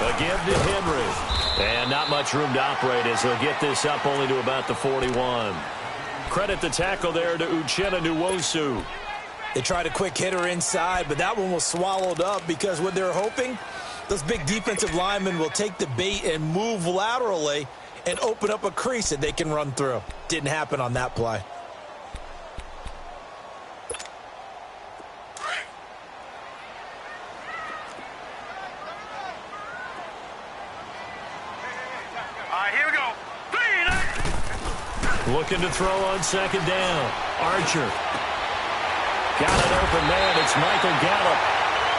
A give to Henry. And not much room to operate as he'll get this up only to about the 41. Credit the tackle there to S82W12. They tried a quick hitter inside, but that one was swallowed up because what they're hoping, those big defensive linemen will take the bait and move laterally and open up a crease that they can run through. Didn't happen on that play. Here we go. Looking to throw on second down. Archer. Got an open man. It's Michael Gallup.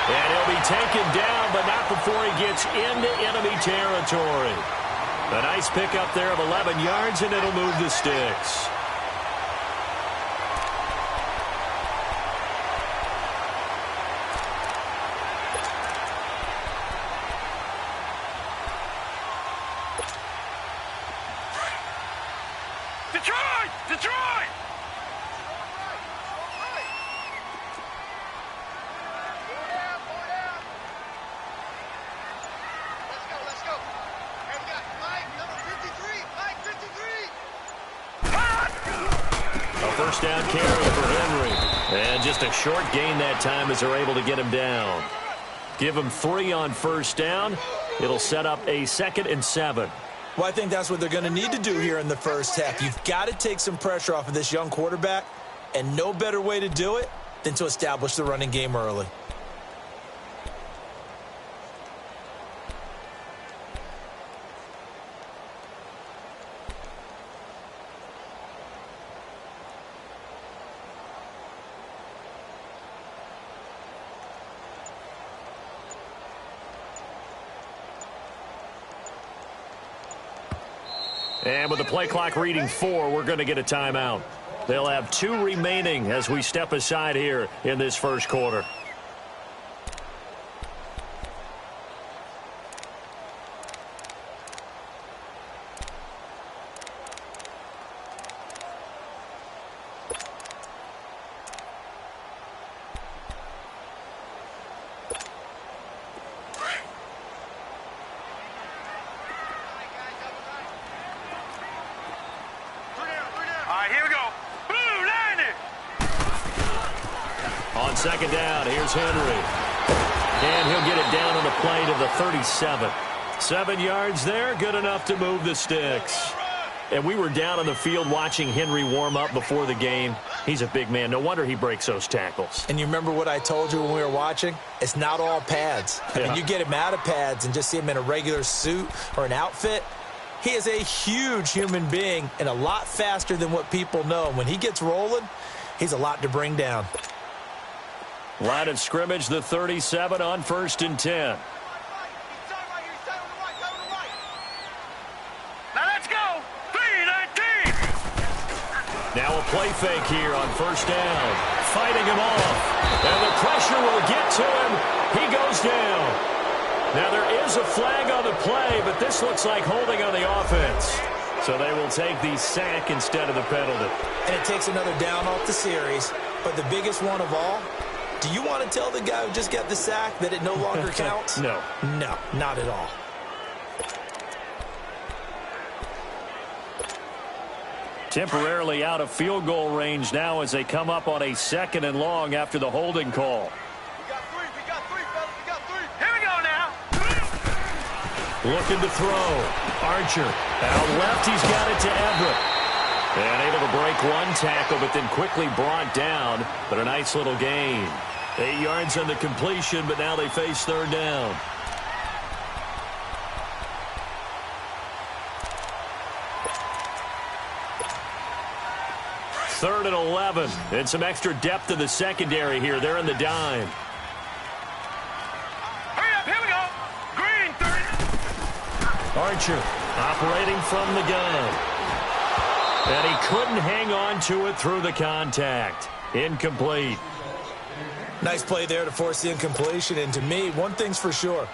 And he'll be taken down, but not before he gets into enemy territory. A nice pickup there of 11 yards, and it'll move the sticks. Detroit! Detroit! Let's go. Hey, we got Mike, number 53. Mike, 53. A first down carry for Henry. And just a short gain that time as they're able to get him down. Give him 3 on first down. It'll set up a 2nd and 7. Well, I think that's what they're going to need to do here in the first half. You've got to take some pressure off of this young quarterback, and no better way to do it than to establish the running game early. And with the play clock reading 4, we're going to get a timeout. They'll have 2 remaining as we step aside here in this first quarter. Here we go. Blue landed. On second down, here's Henry. And he'll get it down on the play to the 37. 7 yards there, good enough to move the sticks. And we were down on the field watching Henry warm up before the game. He's a big man. No wonder he breaks those tackles. And you remember what I told you when we were watching? It's not all pads. I mean, you get him out of pads and just see him in a regular suit or an outfit. He is a huge human being and a lot faster than what people know. When he gets rolling, he's a lot to bring down. Line of scrimmage, the 37 on 1st and 10. Now let's go. 3-19. Now a play fake here on first down. Fighting him off. And the pressure will get to him. He goes down. Now, there is a flag on the play, but this looks like holding on the offense. So they will take the sack instead of the penalty. And it takes another down off the series. But the biggest one of all, do you want to tell the guy who just got the sack that it no longer counts? No. No, not at all. Temporarily out of field goal range now as they come up on a 2nd and long after the holding call. Looking to throw. Archer. Out left, he's got it to Everett. And able to break one tackle, but then quickly brought down. But a nice little gain. 8 yards on the completion, but now they face 3rd down. Third and 11. And some extra depth in the secondary here. They're in the dime. Archer operating from the gun. And he couldn't hang on to it through the contact. Incomplete. Nice play there to force the incompletion. And to me, one thing's for sure.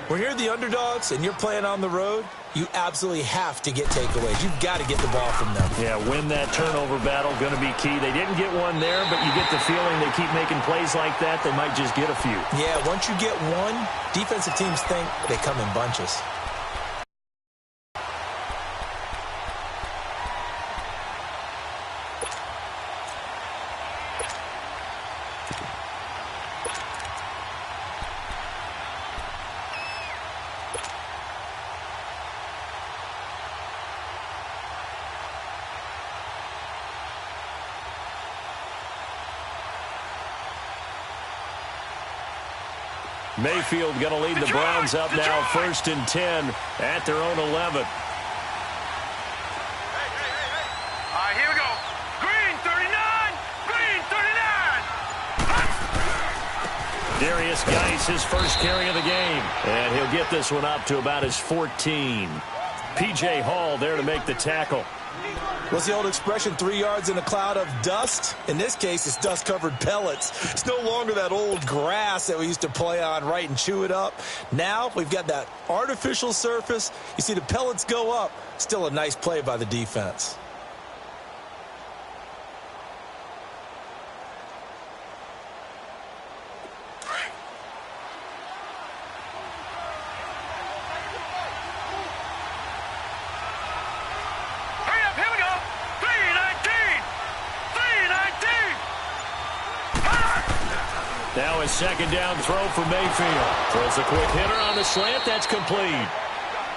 When you're the underdogs and you're playing on the road, you absolutely have to get takeaways. You've got to get the ball from them. Yeah, win that turnover battle, going to be key. They didn't get one there, but you get the feeling they keep making plays like that, they might just get a few. Yeah, once you get one, defensive teams think they come in bunches. Mayfield going to lead the Browns up now, 1st and 10 at their own 11. All right, here we go. Green 39. Green 39. Darius Geis, his first carry of the game. And he'll get this one up to about his 14. P.J. Hall there to make the tackle. What's the old expression, 3 yards in a cloud of dust? In this case, it's dust-covered pellets. It's no longer that old grass that we used to play on, right, and chew it up. Now we've got that artificial surface. You see the pellets go up. Still a nice play by the defense. Now a second down throw for Mayfield. Throws a quick hitter on the slant. That's complete.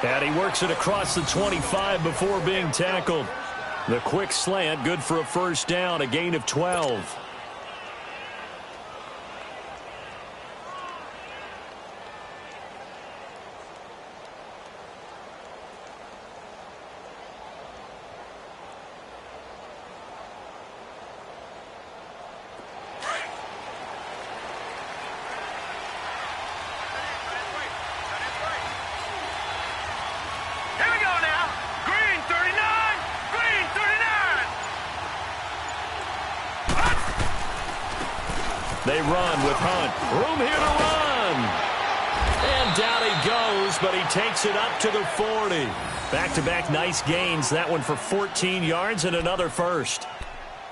And he works it across the 25 before being tackled. The quick slant, good for a first down, a gain of 12. They run with Hunt. Room here to run. And down he goes, but he takes it up to the 40. Back-to-back nice gains. That one for 14 yards and another first.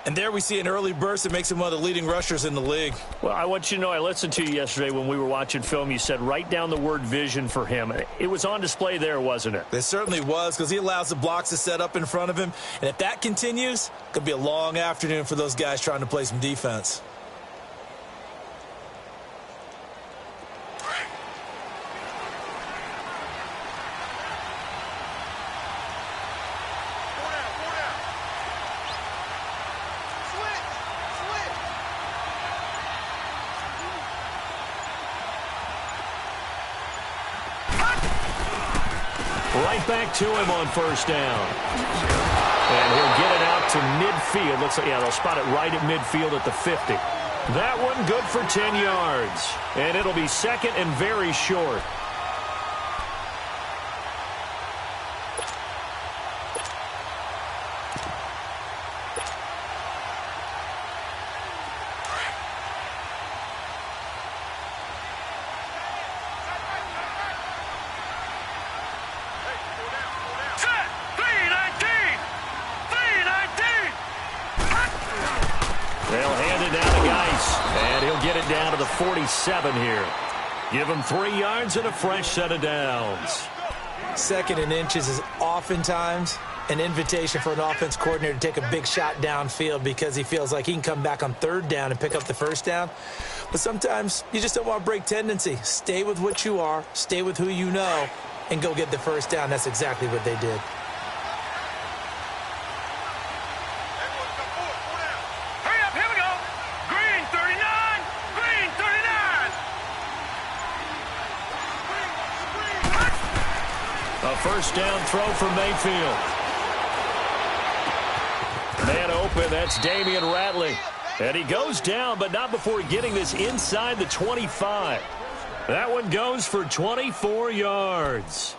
And there we see an early burst that makes him one of the leading rushers in the league. Well, I want you to know, I listened to you yesterday when we were watching film. You said write down the word vision for him. It was on display there, wasn't it? It certainly was, because he allows the blocks to set up in front of him. And if that continues, it could be a long afternoon for those guys trying to play some defense. Right back to him on first down. And he'll get it out to midfield. Looks like, yeah, they'll spot it right at midfield at the 50. That one good for 10 yards. And it'll be second and very short. They'll hand it down to Geis, and he'll get it down to the 47 here. Give him 3 yards and a fresh set of downs. Second and inches is oftentimes an invitation for an offense coordinator to take a big shot downfield because he feels like he can come back on third down and pick up the first down. But sometimes you just don't want to break tendency. Stay with what you are, stay with who you know, and go get the first down. That's exactly what they did. A first down throw for Mayfield. Man open, that's Damian Ratley. And he goes down, but not before getting this inside the 25. That one goes for 24 yards.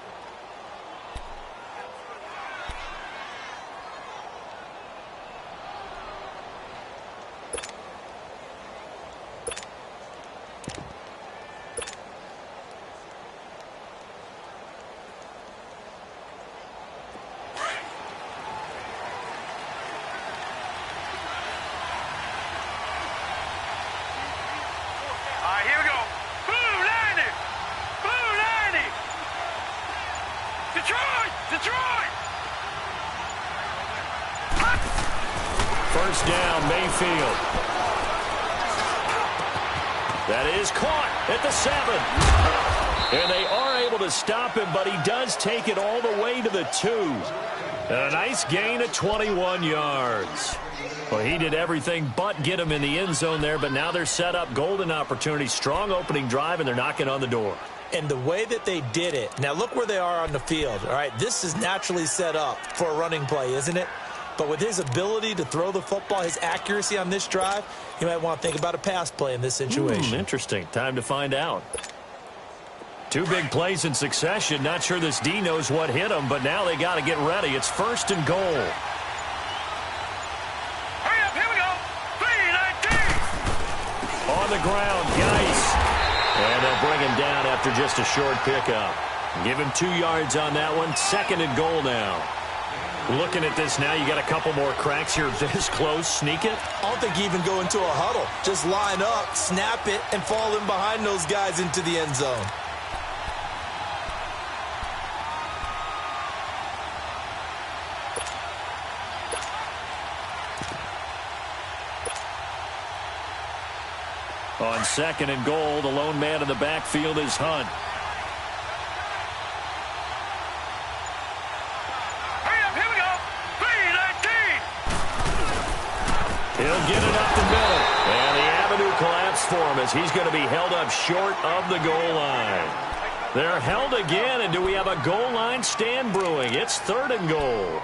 first down, Mayfield. That is caught at the 7. And they are able to stop him, but he does take it all the way to the 2. And a nice gain of 21 yards. Well, he did everything but get him in the end zone there, but now they're set up. Golden opportunity, strong opening drive, and they're knocking on the door. And the way that they did it, now look where they are on the field. All right, this is naturally set up for a running play, isn't it? But with his ability to throw the football, his accuracy on this drive, you might want to think about a pass play in this situation. Interesting. Time to find out. 2 big plays in succession. Not sure this D knows what hit him, but now they got to get ready. It's 1st and goal. Hurry up, here we go. 3-19. On the ground, Geis. And they'll bring him down after just a short pickup. Give him 2 yards on that one. 2nd and goal now. Looking at this now, you got a couple more cracks here this close. Sneak it? I don't think you even go into a huddle. Just line up, snap it, and fall in behind those guys into the end zone. On 2nd and goal, the lone man in the backfield is Hunt. Hurry up, here we go. 3-19. He'll get it up the middle. And the avenue collapsed for him as he's going to be held up short of the goal line. They're held again, and do we have a goal line stand brewing? It's 3rd and goal.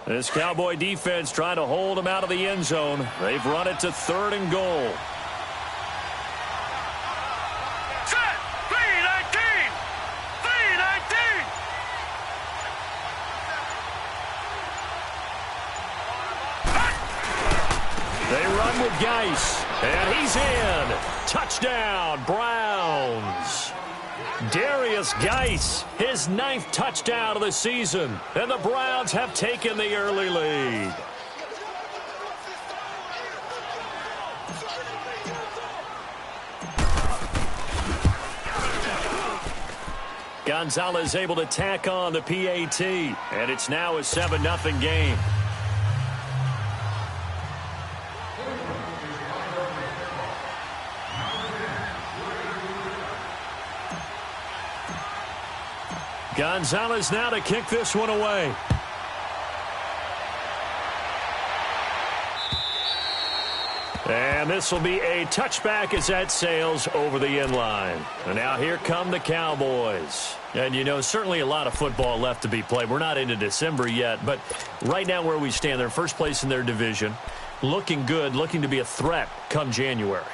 This Cowboy defense trying to hold him out of the end zone. They've run it to 3rd and goal. Set. 3-19. 3-19. They run with Geis. And he's in. Touchdown, Browns. Darius Geis, his 9th touchdown of the season. And the Browns have taken the early lead. Gonzalez able to tack on the PAT. And it's now a 7-0 game. Gonzalez now to kick this one away. And this will be a touchback as that sails over the end line. And now here come the Cowboys. And, you know, certainly a lot of football left to be played. We're not into December yet, but right now where we stand, they're first place in their division. Looking good, looking to be a threat come January.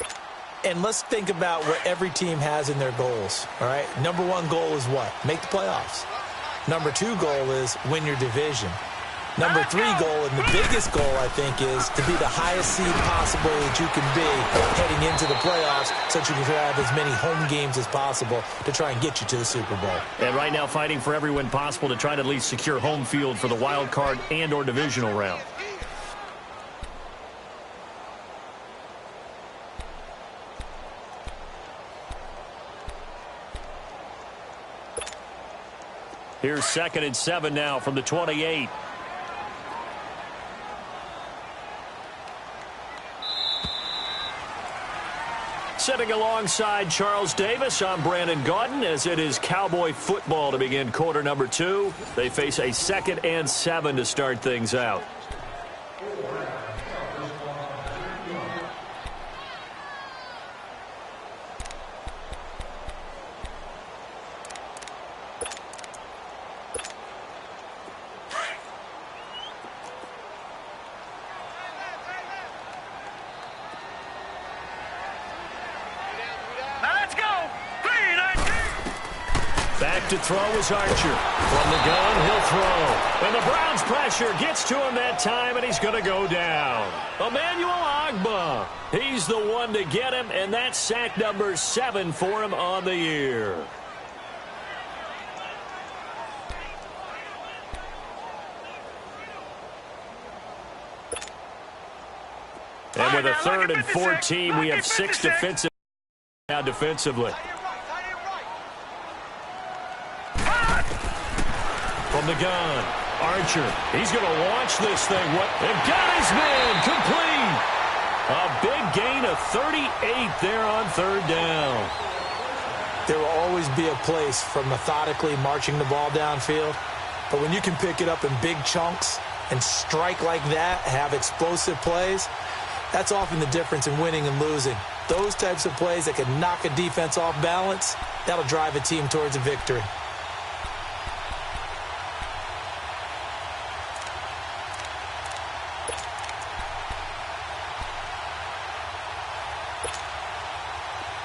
And let's think about what every team has in their goals, all right? Number 1 goal is what? Make the playoffs. Number 2 goal is win your division. Number 3 goal, and the biggest goal, I think, is to be the highest seed possible that you can be heading into the playoffs so that you can have as many home games as possible to try and get you to the Super Bowl. And right now fighting for every win possible to try to at least secure home field for the wild card and or divisional round. Here's 2nd and 7 now from the 28. Sitting alongside Charles Davis, I'm Brandon Gaudin, as it is Cowboy football to begin quarter number 2. They face a 2nd and 7 to start things out. To throw is Archer. From the gun, he'll throw. And the Browns' pressure gets to him that time, and he's going to go down. Emmanuel Ogbah. He's the one to get him, and that's sack number 7 for him on the year. And with a 3rd and 14, we have 6 defensive Now defensively. From the gun, Archer. He's going to launch this thing. And got his man complete. A big gain of 38 there on third down. There will always be a place for methodically marching the ball downfield. But when you can pick it up in big chunks and strike like that, have explosive plays, that's often the difference in winning and losing. Those types of plays that can knock a defense off balance, that'll drive a team towards a victory.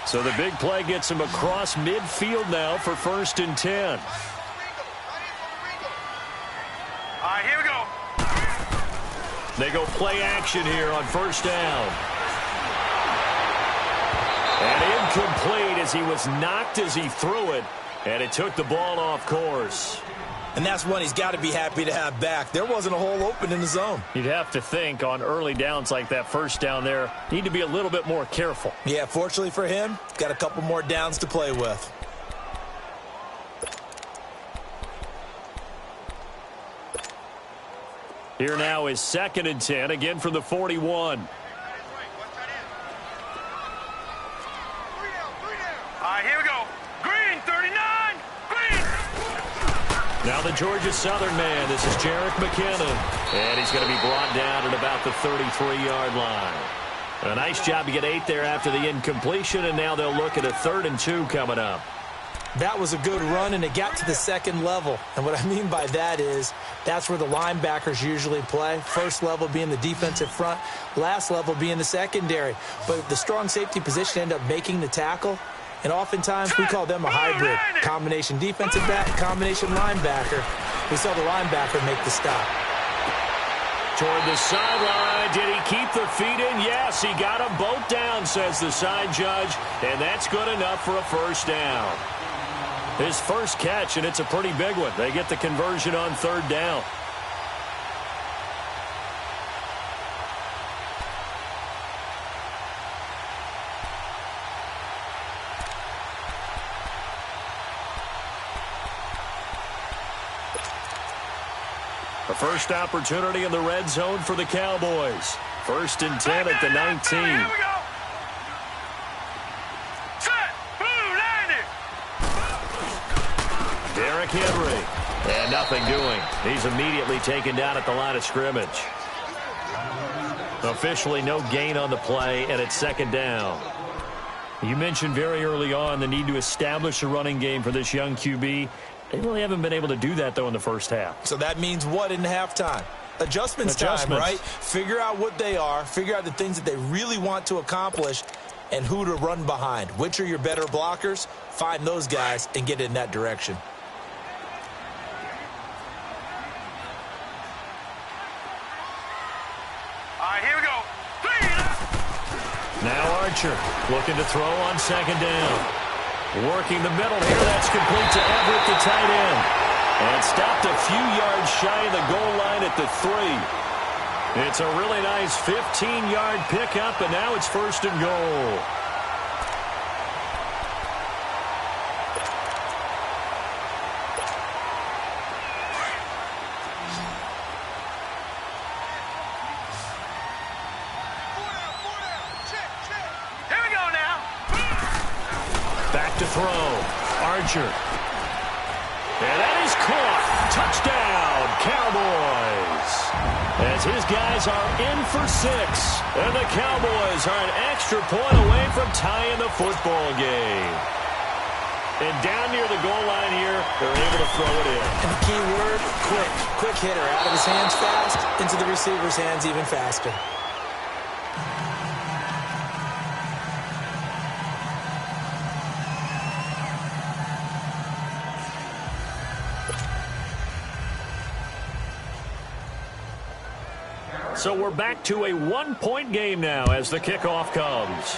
So the big play gets him across midfield now for 1st and 10. All right, here we go. They go play action here on 1st down. And incomplete as he was knocked as he threw it. And it took the ball off course. And that's one he's got to be happy to have back. There wasn't a hole open in the zone. You'd have to think on early downs like that 1st down there, need to be a little bit more careful. Yeah, fortunately for him, got a couple more downs to play with. Here now is 2nd and 10, again from the 41. All right, here we go. Green, 39. Green. Now the Georgia Southern man. This is Jerick McKinnon. And he's going to be brought down at about the 33-yard line. A nice job to get 8 there after the incompletion, and now they'll look at a 3rd and 2 coming up. That was a good run, and it got to the 2nd level. And what I mean by that is that's where the linebackers usually play. First level being the defensive front, last level being the secondary. But the strong safety position ended up making the tackle. And oftentimes we call them a hybrid. Combination defensive back, combination linebacker. We saw the linebacker make the stop. Toward the sideline. Did he keep the feet in? Yes, he got them both down, says the side judge. And that's good enough for a 1st down. His first catch, and it's a pretty big one. They get the conversion on 3rd down. A first opportunity in the red zone for the Cowboys. 1st and 10 at the 19. Here we go. Set. Boom, landed. Derrick Henry. And nothing doing. He's immediately taken down at the line of scrimmage. Officially no gain on the play, and it's 2nd down. You mentioned very early on the need to establish a running game for this young QB. They really haven't been able to do that, though, in the first half. So that means what in halftime? Adjustments time, right? Figure out what they are, figure out the things that they really want to accomplish, and who to run behind. Which are your better blockers? Find those guys and get in that direction. All right, here we go. Now Archer looking to throw on 2nd down. Working the middle here. That's complete to Everett, the tight end. And stopped a few yards shy of the goal line at the 3. It's a really nice 15-yard pickup, and now it's 1st and goal. Here we go now. Back to throw. Archer. And that is caught. Touchdown, Cowboys. As his guys are in for 6. And the Cowboys are an extra point away from tying the football game. And down near the goal line here, they're able to throw it in. And the key word, quick. Quick hitter. Out of his hands fast, into the receiver's hands even faster. So we're back to a 1-point game now as the kickoff comes.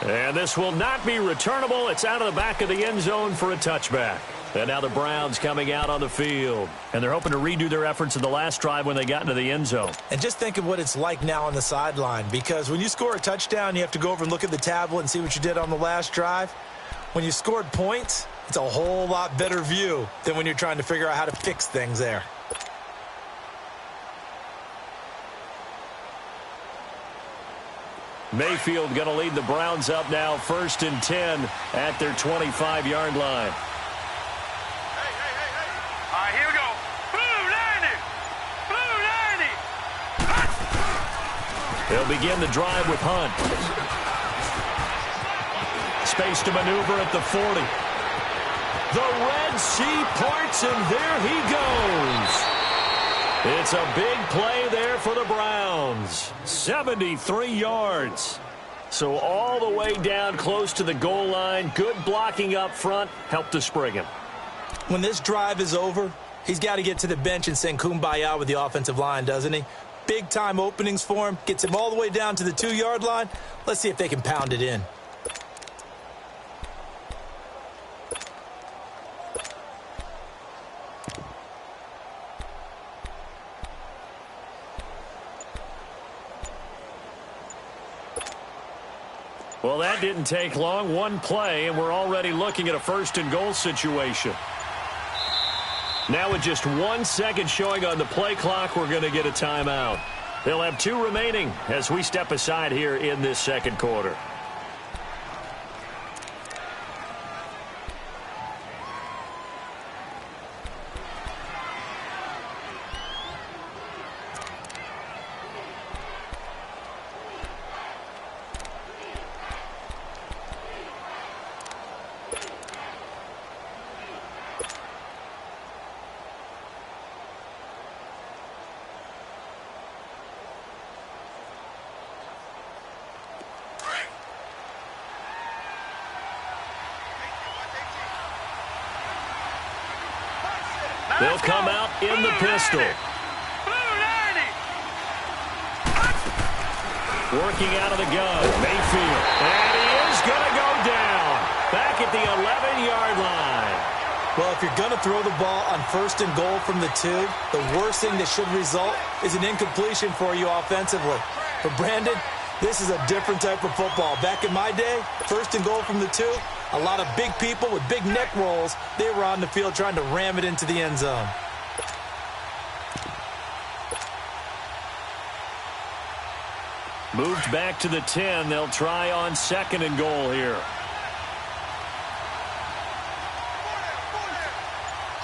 And this will not be returnable. It's out of the back of the end zone for a touchback. And now the Browns coming out on the field. And they're hoping to redo their efforts in the last drive when they got into the end zone. And just think of what it's like now on the sideline, because when you score a touchdown, you have to go over and look at the tablet and see what you did on the last drive. When you scored points, it's a whole lot better view than when you're trying to figure out how to fix things there. Mayfield going to lead the Browns up now, 1st and 10 at their 25-yard line. All right, here we go. Blue 90. Blue 90. They'll begin the drive with Hunt. Space to maneuver at the 40. The Red Sea parts, and there he goes. It's a big play there for the Browns. 73 yards. So all the way down close to the goal line. Good blocking up front. Helped to spring him. When this drive is over, he's got to get to the bench and sing Kumbaya with the offensive line, doesn't he? Big-time openings for him. Gets him all the way down to the 2-yard line. Let's see if they can pound it in. Well, that didn't take long. One play, and we're already looking at a 1st and goal situation. Now with just 1 second showing on the play clock, we're going to get a timeout. They'll have 2 remaining as we step aside here in this second quarter. They'll come out in the pistol. Working out of the gun, Mayfield. And he is going to go down. Back at the 11-yard line. Well, if you're going to throw the ball on 1st and goal from the 2, the worst thing that should result is an incompletion for you offensively. But Brandon, this is a different type of football. Back in my day, 1st and goal from the 2, a lot of big people with big neck rolls, they were on the field trying to ram it into the end zone. Moved back to the 10. They'll try on 2nd and goal here.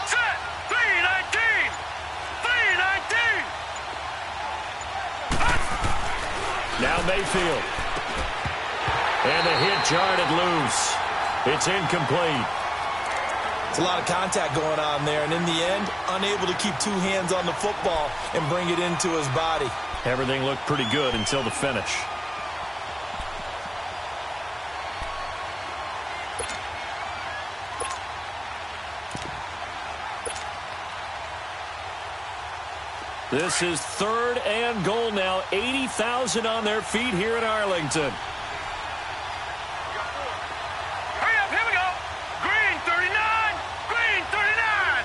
Set. 319. 319. Now Mayfield. And the hit jarred it loose. It's incomplete. It's a lot of contact going on there, and in the end, unable to keep 2 hands on the football and bring it into his body. Everything looked pretty good until the finish. This is 3rd and goal now. 80,000 on their feet here in Arlington. Hurry up, here we go. Green 39. Green 39.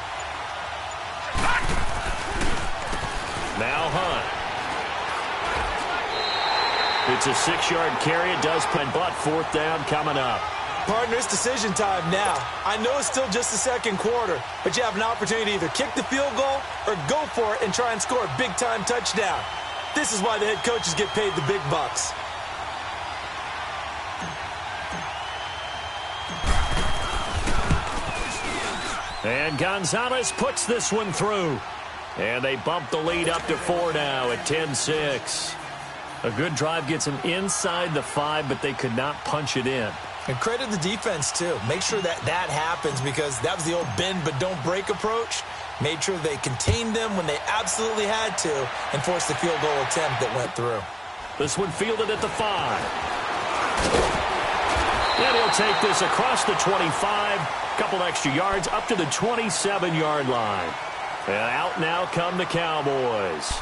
Now Hunt. It's a 6-yard carry. It does put, but 4th down coming up. Partner, it's decision time now. I know it's still just the second quarter, but you have an opportunity to either kick the field goal or go for it and try and score a big-time touchdown. This is why the head coaches get paid the big bucks. And Gonzalez puts this one through. And they bump the lead up to 4 now at 10-6. A good drive gets them inside the 5, but they could not punch it in. And credit the defense, too. Make sure that happens, because that was the old bend but don't break approach. Made sure they contained them when they absolutely had to and forced the field goal attempt that went through. This one fielded at the 5. And he'll take this across the 25. Couple extra yards up to the 27-yard line. And out now come the Cowboys.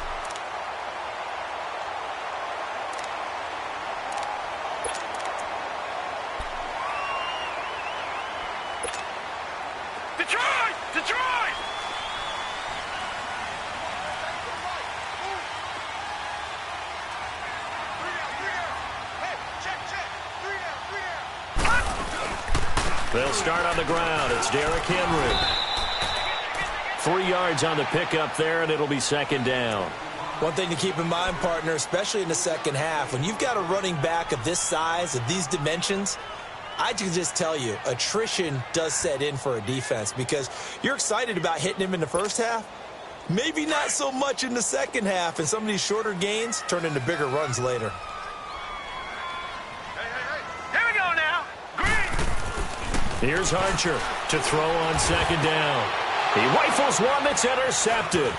Detroit! Detroit! They'll start on the ground. It's Derrick Henry. 3 yards on the pickup there, and it'll be second down. One thing to keep in mind, partner, especially in the second half, when you've got a running back of this size, of these dimensions, I can just tell you, attrition does set in for a defense because you're excited about hitting him in the first half. Maybe not so much in the second half, and some of these shorter gains turn into bigger runs later. Here we go now. Green. Here's Archer to throw on second down. He rifles one that's intercepted.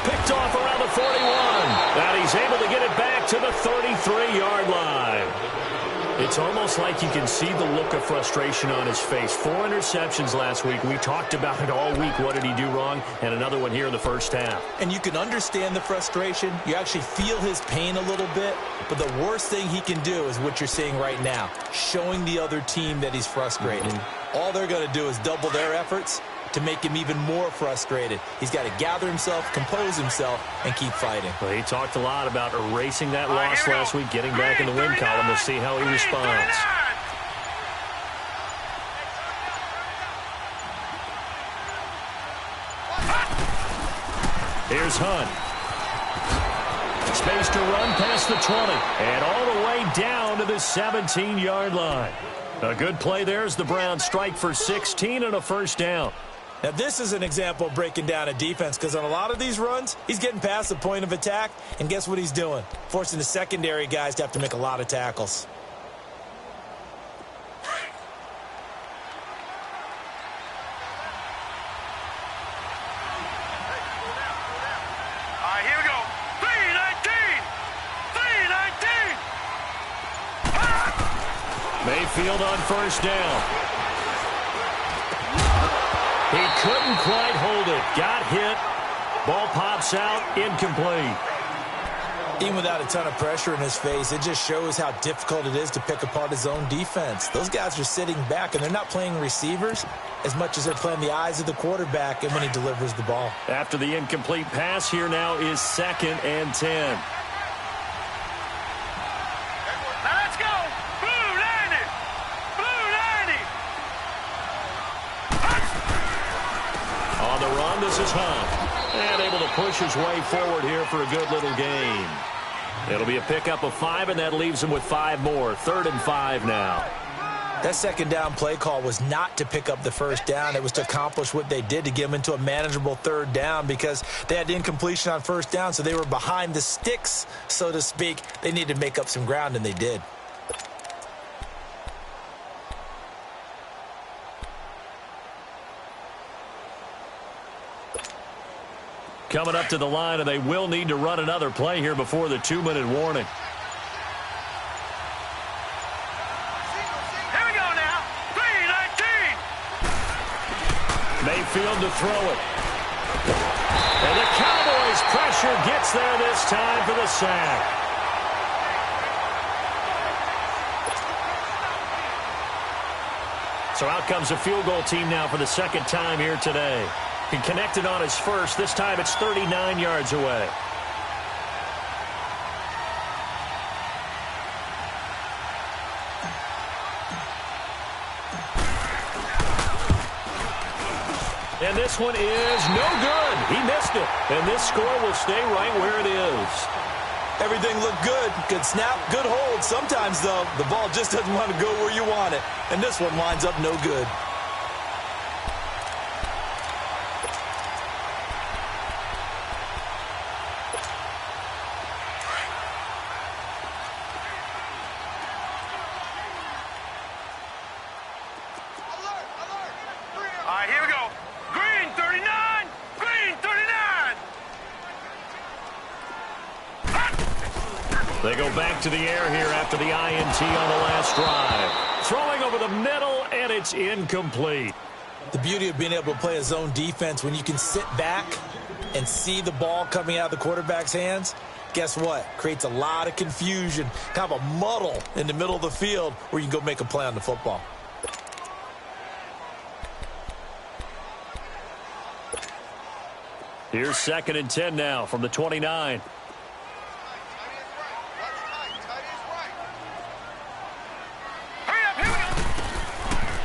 Picked off around the 41. And he's able to get it back to the 33-yard line. It's almost like you can see the look of frustration on his face. 4 interceptions last week. We talked about it all week. What did he do wrong? And another one here in the first half. And you can understand the frustration. You actually feel his pain a little bit. But the worst thing he can do is what you're seeing right now, showing the other team that he's frustrated. All they're going to do is double their efforts to make him even more frustrated. He's got to gather himself, compose himself, and keep fighting. Well, he talked a lot about erasing that loss last week, getting back in the win column. We'll see how he responds. Here's Hunt. Space to run past the 20 and all the way down to the 17-yard line. A good play there as the Browns strike for 16 and a first down. Now, this is an example of breaking down a defense because on a lot of these runs, he's getting past the point of attack, and guess what he's doing? Forcing the secondary guys to have to make a lot of tackles. All right, here we go. 3-19. Mayfield on first down. He couldn't quite hold it. Got hit. Ball pops out. Incomplete. Even without a ton of pressure in his face, it just shows how difficult it is to pick apart his own defense. Those guys are sitting back, and they're not playing receivers as much as they're playing the eyes of the quarterback and when he delivers the ball. After the incomplete pass, here now is 2nd and 10. Now let's go. Blue 90. Blue 90. On the run, this is Hunt. And able to push his way forward here for a good little gain. It'll be a pickup of 5, and that leaves him with 5 more. 3rd and 5 now. That second down play call was not to pick up the first down. It was to accomplish what they did to get them into a manageable 3rd down because they had incompletion on first down, so they were behind the sticks, so to speak. They needed to make up some ground, and they did. Coming up to the line, and they will need to run another play here before the 2-minute warning. Here we go now. 3-19. Mayfield to throw it. And the Cowboys pressure gets there this time for the sack. So out comes a field goal team now for the 2nd time here today. He connected on his first. This time it's 39 yards away. And this one is no good. He missed it. And this score will stay right where it is. Everything looked good. Good snap, good hold. Sometimes, though, the ball just doesn't want to go where you want it. And this one winds up no good. All right, here we go. Green 39. Green 39. They go back to the air here after the INT on the last drive. Throwing over the middle, and it's incomplete. The beauty of being able to play a zone defense when you can sit back and see the ball coming out of the quarterback's hands, guess what? Creates a lot of confusion, kind of a muddle in the middle of the field where you can go make a play on the football. Here's 2nd and 10 now from the 29.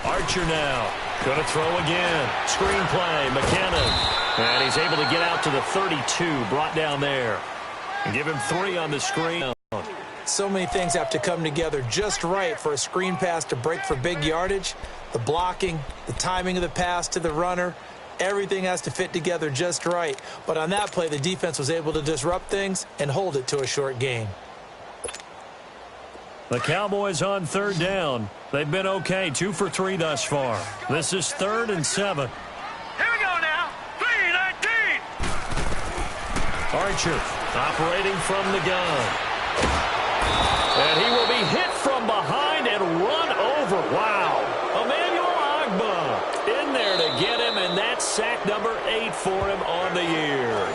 Archer now. Going to throw again. Screen play. McKinnon. And he's able to get out to the 32. Brought down there. And give him 3 on the screen. So many things have to come together just right for a screen pass to break for big yardage. The blocking, the timing of the pass to the runner, everything has to fit together just right. But on that play, the defense was able to disrupt things and hold it to a short gain. The Cowboys on 3rd down. They've been okay, 2 for 3 thus far. This is 3rd and 7. Here we go now. 3-19. Archer operating from the gun. And he will be hit from behind and run over. Wow. Emmanuel Ogbah in there to get him, and that's sack number 8 for him on the year.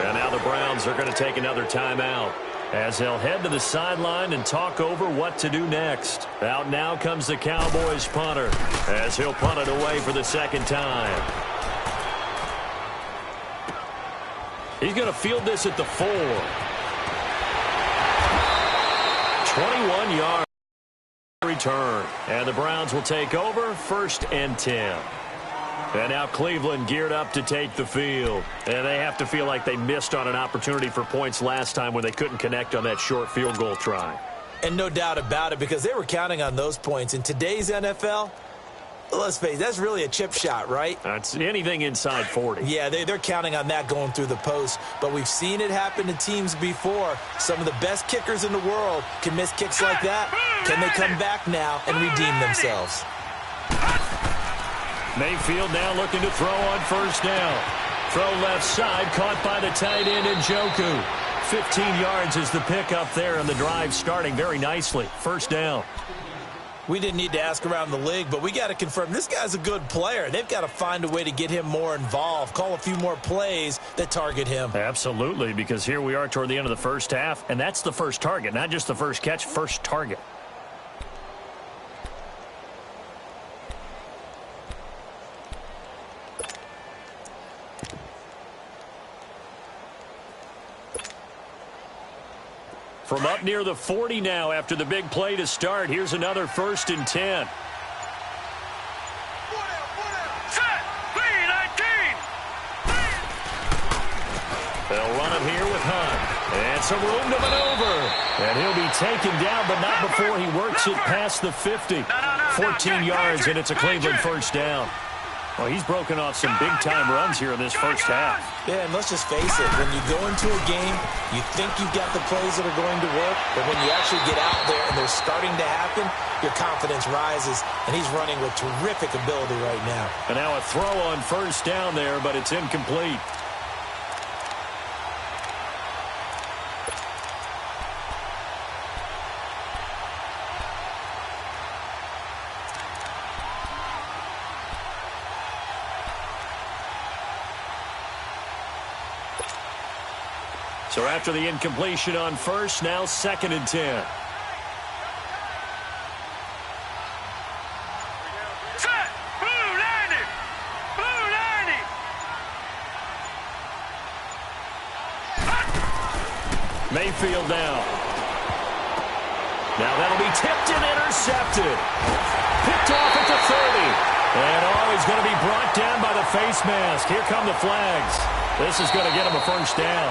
And now the Browns are going to take another timeout as they'll head to the sideline and talk over what to do next. Out now comes the Cowboys punter as he'll punt it away for the 2nd time. He's going to field this at the 4. 21-yard return. And the Browns will take over 1st and 10. And now Cleveland geared up to take the field. And they have to feel like they missed on an opportunity for points last time when they couldn't connect on that short field goal try. And no doubt about it, because they were counting on those points. In today's NFL, let's face it, that's really a chip shot, right? That's anything inside 40. Yeah, they're counting on that going through the post. But we've seen it happen to teams before. Some of the best kickers in the world can miss kicks like that. Can they come back now and redeem themselves? Mayfield now looking to throw on 1st down. Throw left side, caught by the tight end Njoku. 15 yards is the pickup there, and the drive starting very nicely. 1st down. We didn't need to ask around the league, but we got to confirm this guy's a good player. They've got to find a way to get him more involved, call a few more plays that target him. Absolutely, because here we are toward the end of the first half, and that's the first target, not just the first catch, first target. From up near the 40 now after the big play to start. Here's another 1st and 10. Set. 3-19. They'll run him here with Hunt. And some room to maneuver. And he'll be taken down, but not before he works it past the 50. 14 yards, and it's a Cleveland 1st down. Well, he's broken off some big-time runs here in this first half. Yeah, and let's just face it. When you go into a game, you think you've got the plays that are going to work, but when you actually get out there and they're starting to happen, your confidence rises, and he's running with terrific ability right now. And now a throw on 1st down there, but it's incomplete. So after the incompletion on 1st, now 2nd and 10. Set. Blue 90. Blue 90. Mayfield now. Now that'll be tipped and intercepted. Picked off at the 30. And he's going to be brought down by the face mask. Here come the flags. This is going to get him a 1st down.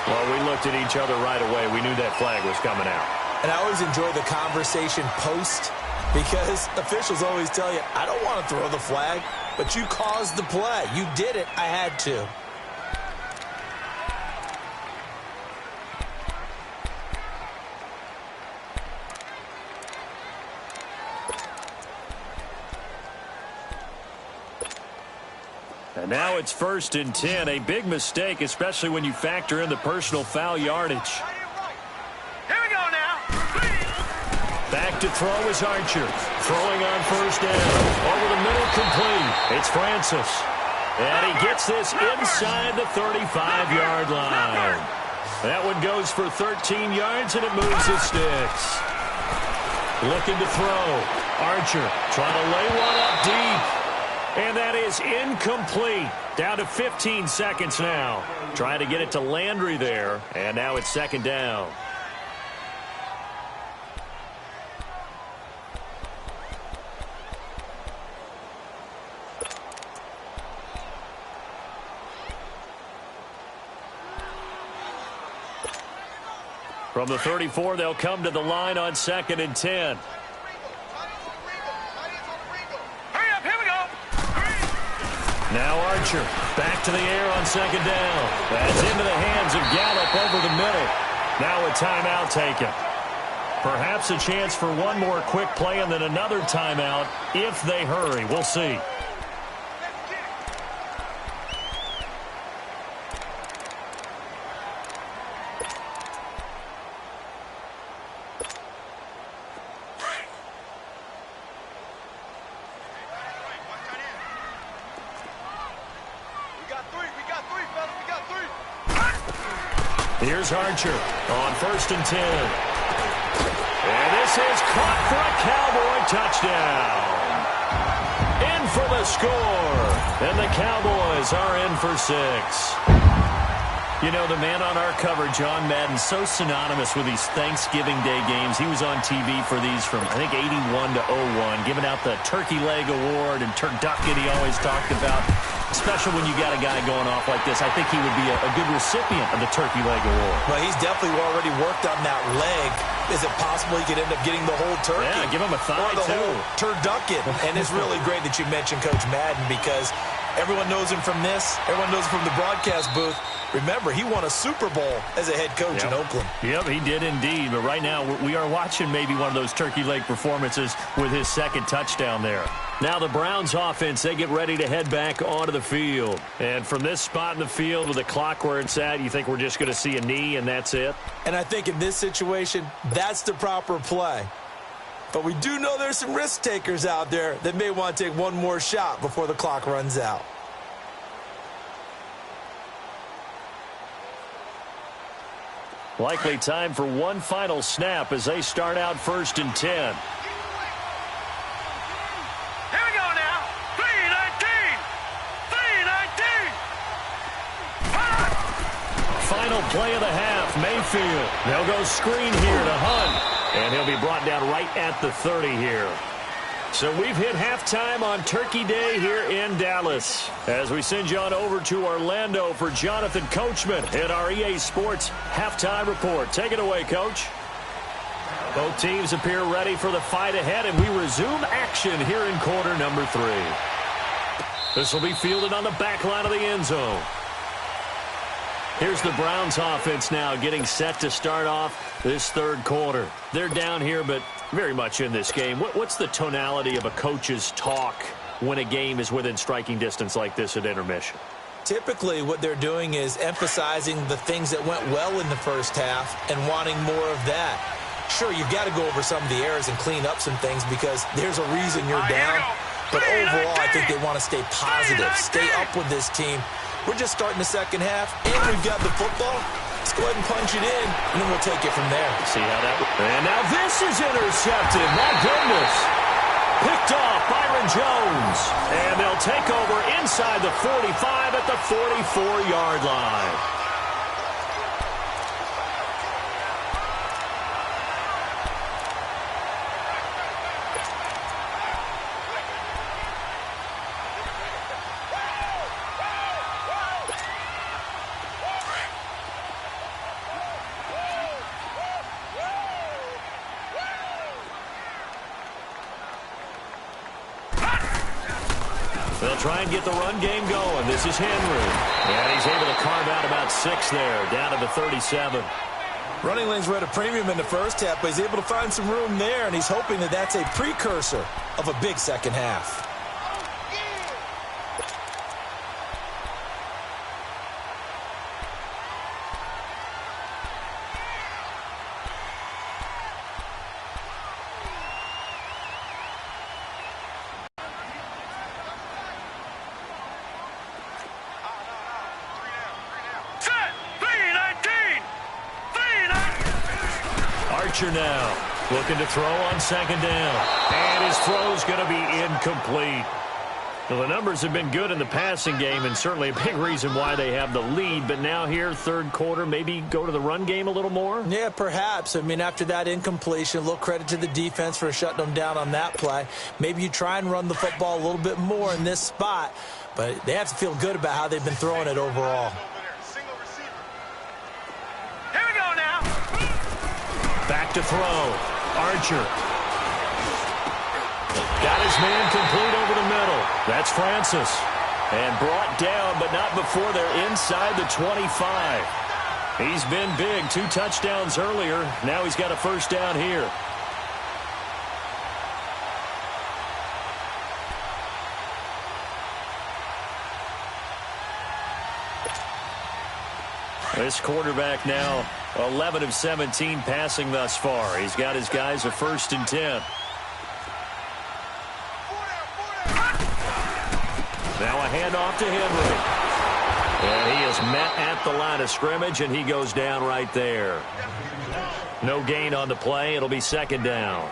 Well, we looked at each other right away. We knew that flag was coming out. And I always enjoy the conversation post because officials always tell you, I don't want to throw the flag, but you caused the play. You did it. I had to. And now it's 1st and 10. A big mistake, especially when you factor in the personal foul yardage. Here we go now. Back to throw is Archer. Throwing on 1st down. Over the middle, complete. It's Francis. And he gets this inside the 35-yard line. That one goes for 13 yards, and it moves the sticks. Looking to throw. Archer trying to lay one up deep. And that is incomplete. Down to 15 seconds now. Trying to get it to Landry there. And now it's second down. From the 34, they'll come to the line on 2nd and 10. Hurry up, here we go. Now Archer back to the air on 2nd down. That's into the hands of Gallup over the middle. Now a timeout taken. Perhaps a chance for one more quick play and then another timeout if they hurry. We'll see. Here's Archer on 1st and 10. And this is caught for a Cowboy touchdown. In for the score. And the Cowboys are in for 6. You know, the man on our cover, John Madden, so synonymous with these Thanksgiving Day games. He was on TV for these from, I think, 81 to 01, giving out the Turkey Leg Award and Turducken he always talked about. Especially when you got a guy going off like this. I think he would be a good recipient of the Turkey Leg Award. Well, he's definitely already worked on that leg. Is it possible he could end up getting the whole turkey? Yeah, give him a thigh, or the too. whole turducken. And it's really great that you mentioned Coach Madden because everyone knows him from this. Everyone knows him from the broadcast booth. Remember, he won a Super Bowl as a head coach in Oakland. Yep, he did indeed. But right now, we are watching maybe one of those turkey leg performances with his second touchdown there. Now the Browns offense, they get ready to head back onto the field. And from this spot in the field with the clock where it's at, you think we're just going to see a knee and that's it? And I think in this situation, that's the proper play. But we do know there's some risk takers out there that may want to take one more shot before the clock runs out. Likely time for one final snap as they start out 1st and 10. Here we go now. 3-19. 3-19. Final play of the half, Mayfield. They'll go screen here to Hunt. And he'll be brought down right at the 30 here. So we've hit halftime on Turkey Day here in Dallas. As we send you on over to Orlando for Jonathan Coachman at our EA Sports Halftime Report. Take it away, Coach. Both teams appear ready for the fight ahead, and we resume action here in quarter number 3. This will be fielded on the back line of the end zone. Here's the Browns offense now getting set to start off this third quarter. They're down here, but very much in this game. What's the tonality of a coach's talk when a game is within striking distance like this at intermission? Typically, what they're doing is emphasizing the things that went well in the first half and wanting more of that. Sure, you've got to go over some of the errors and clean up some things because there's a reason you're down. But overall, I think they want to stay positive, stay up with this team. We're just starting the second half, and we've got the football. Let's go ahead and punch it in, and then we'll take it from there. See how that... And now this is intercepted. My goodness. Picked off Byron Jones. And they'll take over inside the 45 at the 44-yard line. They'll try and get the run game going. This is Henry. And he's able to carve out about 6 there, down to the 37. Running lanes were at a premium in the first half, but he's able to find some room there, and he's hoping that that's a precursor of a big second half. Now looking to throw on second down, and his throw's going to be incomplete. Well, the numbers have been good in the passing game, and certainly a big reason why they have the lead. But now here, third quarter, maybe go to the run game a little more? Yeah, perhaps. I mean, after that incompletion, a little credit to the defense for shutting them down on that play. Maybe you try and run the football a little bit more in this spot, but they have to feel good about how they've been throwing it overall. Here we go now. Back to throw. Archer. Got his man complete over the middle. That's Francis. And brought down, but not before they're inside the 25. He's been big. 2 touchdowns earlier. Now he's got a first down here. This quarterback now 11 of 17 passing thus far. He's got his guys a 1st and 10. Now a handoff to Henry. And he is met at the line of scrimmage, and he goes down right there. No gain on the play. It'll be 2nd down.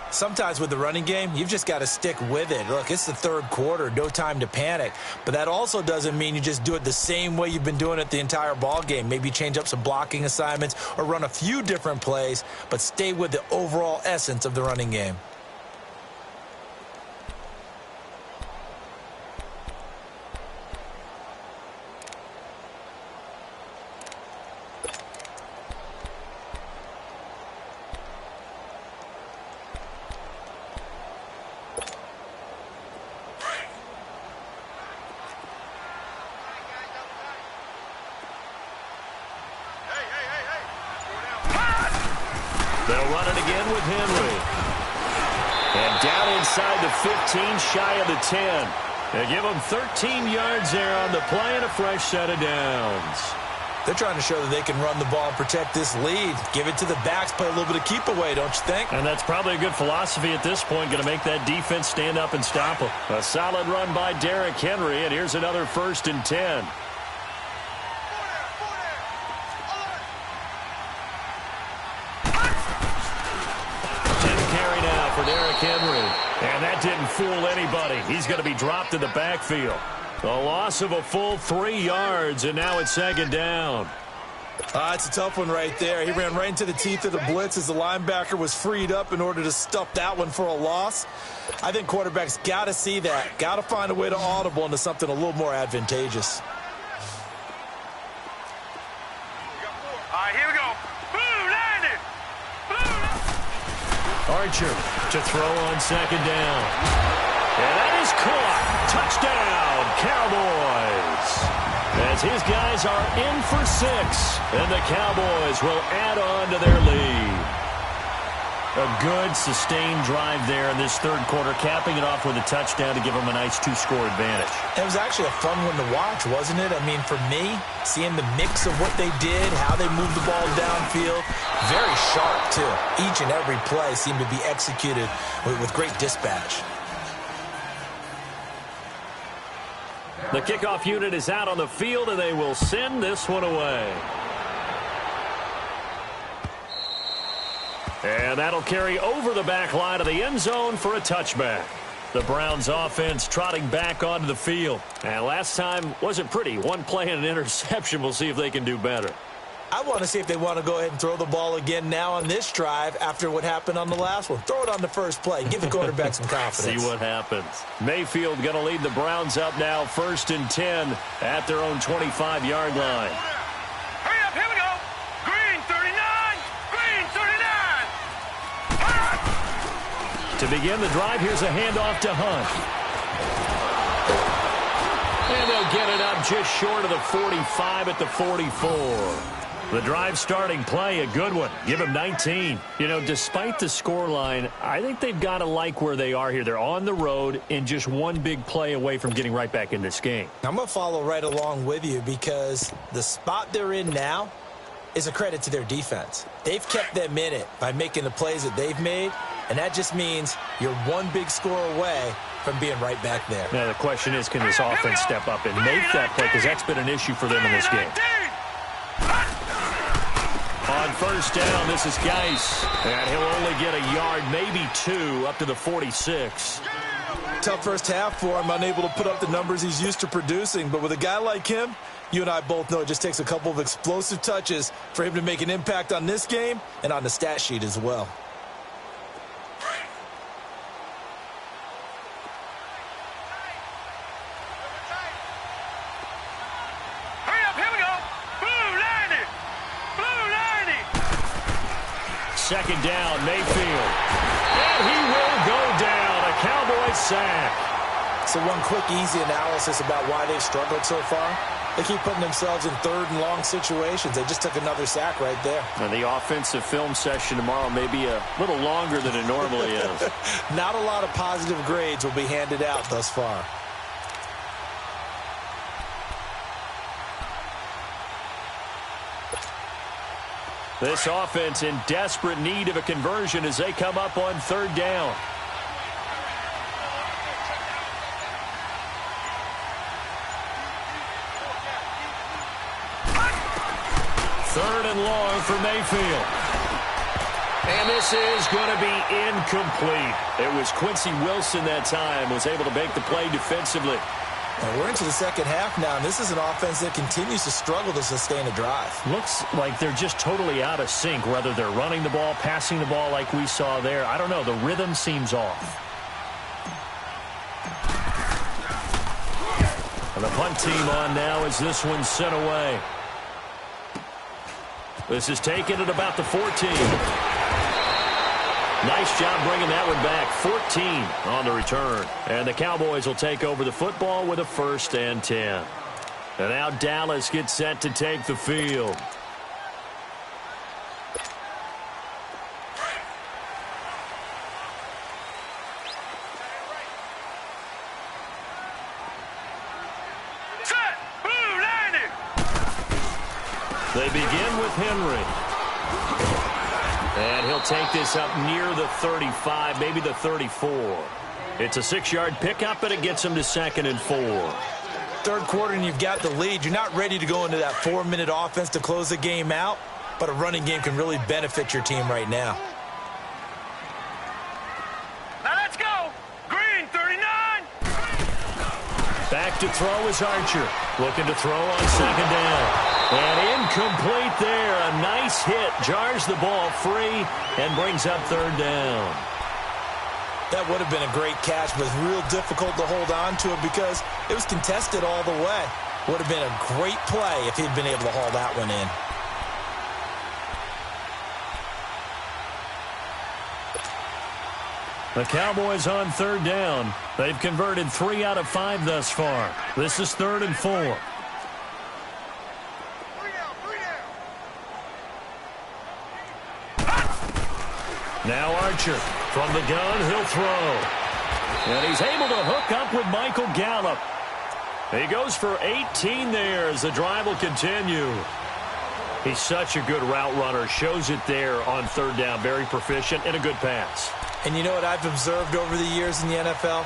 Sometimes with the running game, you've just got to stick with it. Look, it's the 3rd quarter, no time to panic. But that also doesn't mean you just do it the same way you've been doing it the entire ball game. Maybe change up some blocking assignments or run a few different plays, but stay with the overall essence of the running game. They'll run it again with Henry. And down inside the 15, shy of the 10. They give them 13 yards there on the play and a fresh set of downs. They're trying to show that they can run the ball and protect this lead. Give it to the backs, play a little bit of keep away, don't you think? And that's probably a good philosophy at this point, going to make that defense stand up and stop them. A solid run by Derrick Henry, and here's another 1st and 10. Derrick Henry. And that didn't fool anybody. He's going to be dropped in the backfield. A loss of a full 3 yards, and now it's 2nd down. It's a tough one right there. He ran right into the teeth of the blitz as the linebacker was freed up in order to stuff that one for a loss. I think quarterbacks got to see that. Got to find a way to audible into something a little more advantageous. All right, here we go. Boom, landed. Boom. Archer to throw on 2nd down. And that is caught. Touchdown, Cowboys. As his guys are in for 6. And the Cowboys will add on to their lead. A good, sustained drive there in this 3rd quarter, capping it off with a touchdown to give them a nice 2-score advantage. It was actually a fun one to watch, wasn't it? I mean, for me, seeing the mix of what they did, how they moved the ball downfield, very sharp, too. Each and every play seemed to be executed with great dispatch. The kickoff unit is out on the field, and they will send this one away. And that'll carry over the back line of the end zone for a touchback. The Browns offense trotting back onto the field. And last time wasn't pretty. One play and an interception. We'll see if they can do better. I want to see if they want to go ahead and throw the ball again now on this drive after what happened on the last one. Throw it on the first play. Give the quarterback some confidence. See what happens. Mayfield going to lead the Browns up now 1st and 10 at their own 25-yard line. Hurry up, here we go. Green 39. Green 39. To begin the drive, here's a handoff to Hunt. And they'll get it up just short of the 45 at the 44. The drive starting play, a good one. Give them 19. You know, despite the scoreline, I think they've got to like where they are here. They're on the road and just one big play away from getting right back in this game. I'm going to follow right along with you because the spot they're in now is a credit to their defense. They've kept them in it by making the plays that they've made, and that just means you're one big score away from being right back there. Now, the question is, can this offense step up and make that play? Because that's been an issue for them in this game. On 1st down, this is Geis. And he'll only get a yard, maybe 2, up to the 46. Tough first half for him, unable to put up the numbers he's used to producing. But with a guy like him, you and I both know it just takes a couple of explosive touches for him to make an impact on this game and on the stat sheet as well. Hurry up, here we go. Blue 90. Blue 90. Second down, Mayfield. And he will go down. A Cowboys sack. So one quick, easy analysis about why they've struggled so far. They keep putting themselves in third and long situations. They just took another sack right there. And the offensive film session tomorrow may be a little longer than it normally is. Not a lot of positive grades will be handed out thus far. This offense in desperate need of a conversion as they come up on third down. Third and long for Mayfield. And this is going to be incomplete. It was Quincy Wilson that time was able to make the play defensively. And we're into the second half now, and this is an offense that continues to struggle to sustain a drive. Looks like they're just totally out of sync, whether they're running the ball, passing the ball like we saw there. I don't know. The rhythm seems off. And the punt team on now as this one's sent away. This is taken at about the 14. Nice job bringing that one back. 14 on the return. And the Cowboys will take over the football with a 1st and 10. And now Dallas gets set to take the field. Set. Blue 90. They begin with Henry. And he'll take this up near the 35, maybe the 34. It's a 6-yard pickup, and it gets him to 2nd and 4. Third quarter, and you've got the lead. You're not ready to go into that 4-minute offense to close the game out, but a running game can really benefit your team right now. Now let's go. Green 39. Back to throw is Archer. Looking to throw on 2nd down. And incomplete there. A nice hit. Jars the ball free and brings up 3rd down. That would have been a great catch, but it's real difficult to hold on to it because it was contested all the way. Would have been a great play if he'd been able to haul that one in. The Cowboys on 3rd down. They've converted 3 out of 5 thus far. This is 3rd and 4. Now Archer from the gun, he'll throw. And he's able to hook up with Michael Gallup. He goes for 18 there as the drive will continue. He's such a good route runner. Shows it there on 3rd down. Very proficient and a good pass. And you know what I've observed over the years in the NFL?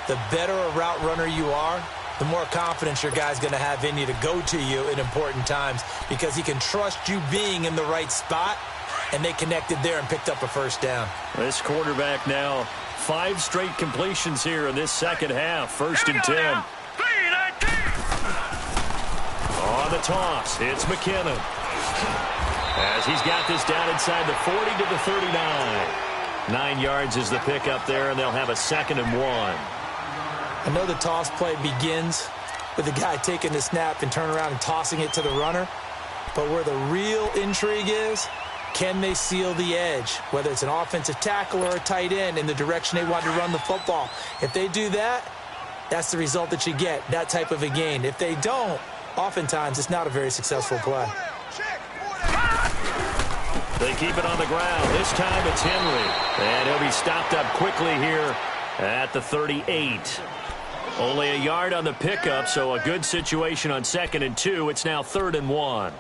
The better a route runner you are, the more confidence your guy's going to have in you to go to you in important times because he can trust you being in the right spot. And they connected there and picked up a 1st down. This quarterback now 5 straight completions here in this second half. 1st and 10. Now. 319. On the toss, it's McKinnon. As he's got this down inside the 40 to the 39. 9 yards is the pickup there, and they'll have a 2nd and 1. I know the toss play begins with the guy taking the snap and turn around and tossing it to the runner. But where the real intrigue is, can they seal the edge, whether it's an offensive tackle or a tight end in the direction they want to run the football? If they do that, that's the result that you get, that type of a gain. If they don't, oftentimes it's not a very successful play. They keep it on the ground. This time it's Henry. And he'll be stopped up quickly here at the 38. Only a yard on the pickup, so a good situation on 2nd and 2. It's now 3rd and 1.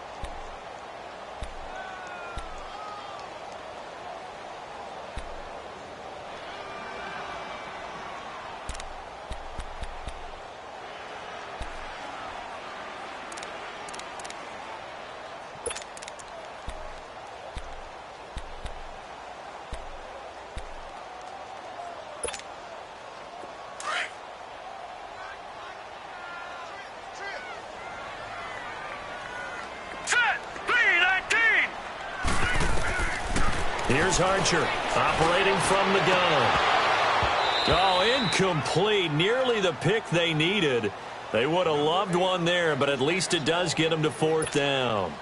Here's Archer operating from the gun. Oh, incomplete. Nearly the pick they needed. They would have loved one there, but at least it does get them to 4th down.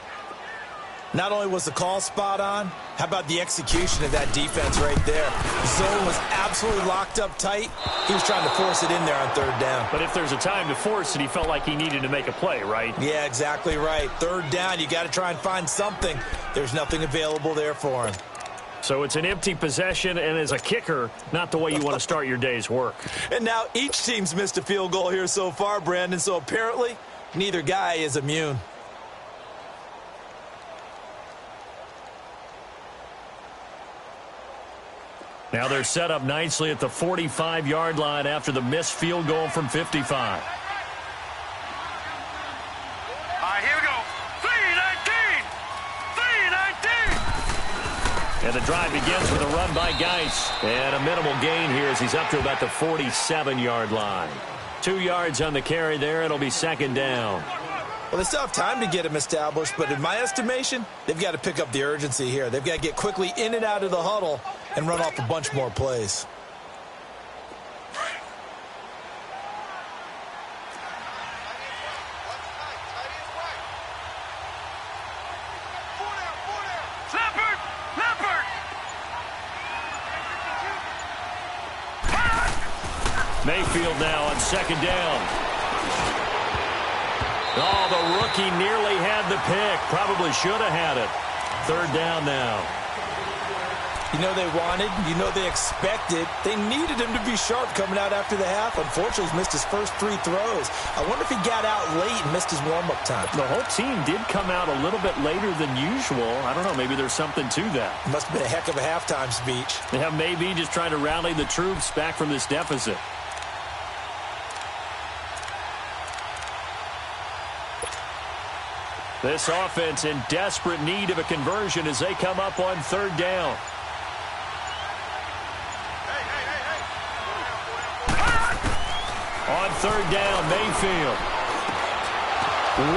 Not only was the call spot on, how about the execution of that defense right there? The zone was absolutely locked up tight. He was trying to force it in there on 3rd down. But if there's a time to force it, he felt like he needed to make a play, right? Yeah, exactly right. 3rd down, you got to try and find something. There's nothing available there for him. So it's an empty possession, and as a kicker, not the way you want to start your day's work. And now each team's missed a field goal here so far, Brandon, so apparently neither guy is immune. Now they're set up nicely at the 45-yard line after the missed field goal from 55. All right, here we go. 3-19. 3-19. And the drive begins with a run by Geis. And a minimal gain here as he's up to about the 47-yard line. 2 yards on the carry there. It'll be 2nd down. Well, they still have time to get him established, but in my estimation, they've got to pick up the urgency here. They've got to get quickly in and out of the huddle and run off a bunch more plays. Mayfield now on 2nd down. Oh, the rookie nearly had the pick. Probably should have had it. 3rd down now. You know they wanted, you know they expected. They needed him to be sharp coming out after the half. Unfortunately, he's missed his first 3 throws. I wonder if he got out late and missed his warm-up time. The whole team did come out a little bit later than usual. I don't know, maybe there's something to that. Must have been a heck of a halftime speech. Yeah, maybe just trying to rally the troops back from this deficit. This offense in desperate need of a conversion as they come up on 3rd down. On 3rd down, Mayfield.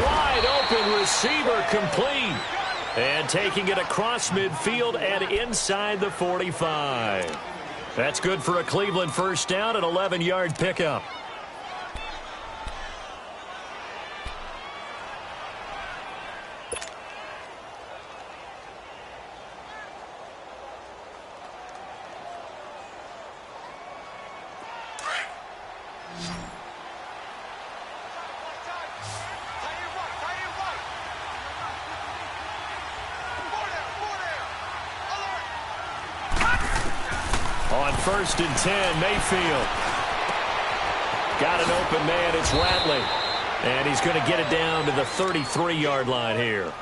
Wide open receiver complete. And taking it across midfield and inside the 45. That's good for a Cleveland 1st down, an 11-yard pickup. On 1st and 10, Mayfield. Got an open man, it's Ratley. And he's going to get it down to the 33-yard line here.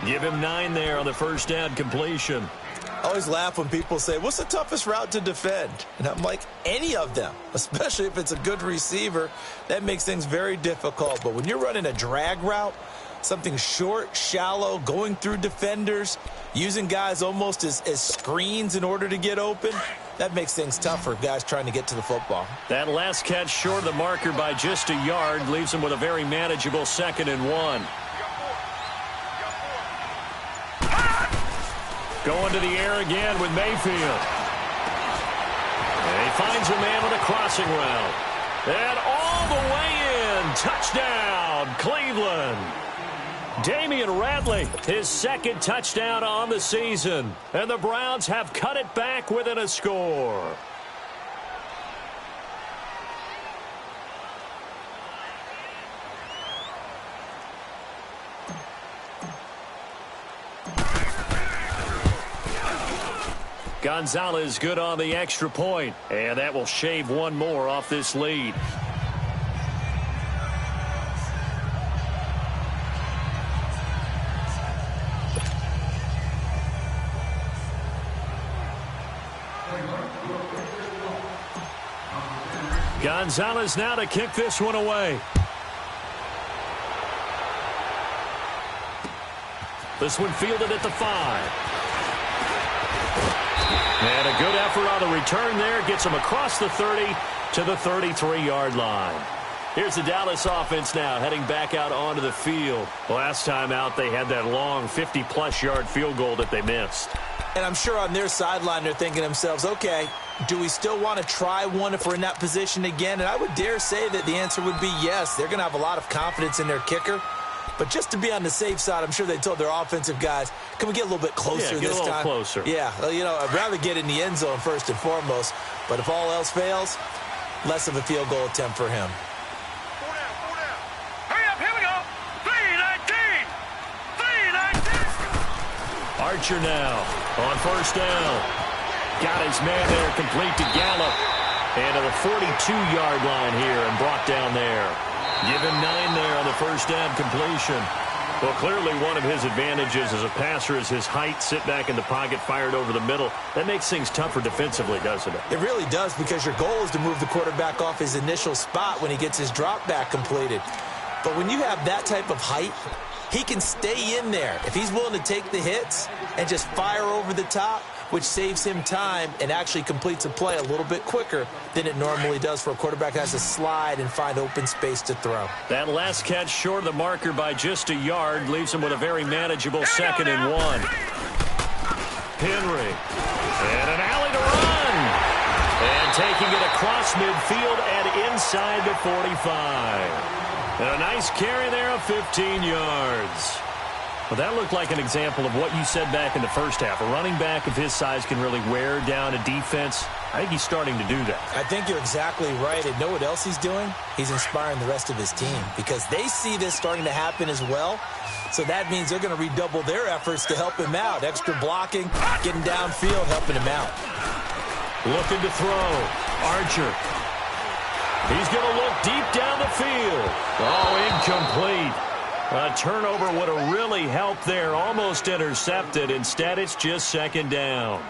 Give him 9 there on the 1st down completion. I always laugh when people say, what's the toughest route to defend? And I'm like, any of them, especially if it's a good receiver. That makes things very difficult. But when you're running a drag route, something short, shallow, going through defenders, using guys almost as screens in order to get open, that makes things tough for guys trying to get to the football. That last catch short of the marker by just a yard leaves him with a very manageable 2nd and 1. Going to the air again with Mayfield. And he finds a man on a crossing route. And all the way in. Touchdown, Cleveland. Damian Ratley, his 2nd touchdown on the season. And the Browns have cut it back within a score. Gonzalez good on the extra point. And that will shave one more off this lead. Gonzalez now to kick this one away. This one fielded at the 5. And a good effort on the return there. Gets him across the 30 to the 33-yard line. Here's the Dallas offense now heading back out onto the field. Last time out, they had that long 50-plus yard field goal that they missed. And I'm sure on their sideline they're thinking to themselves, okay, do we still want to try one if we're in that position again? And I would dare say that the answer would be yes. They're going to have a lot of confidence in their kicker. But just to be on the safe side, I'm sure they told their offensive guys, can we get a little bit closer this time? Get a little closer. Yeah, I'd rather get in the end zone first and foremost. But if all else fails, less of a field goal attempt for him. Archer now on first down. Got his man there, complete to Gallup. And to the 42-yard line here and brought down there. Give him 9 there on the first down completion. Well, clearly one of his advantages as a passer is his height, sit back in the pocket, fired over the middle. That makes things tougher defensively, doesn't it? It really does, because your goal is to move the quarterback off his initial spot when he gets his drop back completed. But when you have that type of height, he can stay in there if he's willing to take the hits and just fire over the top, which saves him time and actually completes a play a little bit quicker than it normally does for a quarterback that has to slide and find open space to throw. That last catch short of the marker by just a yard leaves him with a very manageable 2nd and 1. Henry. And an alley to run. And taking it across midfield and inside the 45. And a nice carry there of 15 yards. Well, that looked like an example of what you said back in the first half. A running back of his size can really wear down a defense. I think he's starting to do that. I think you're exactly right. And know what else he's doing? He's inspiring the rest of his team, because they see this starting to happen as well. So that means they're going to redouble their efforts to help him out. Extra blocking, getting downfield, helping him out. Looking to throw. Archer. He's going to look deep down the field. Oh, incomplete. A turnover would have really helped there. Almost intercepted. Instead, it's just 2nd down.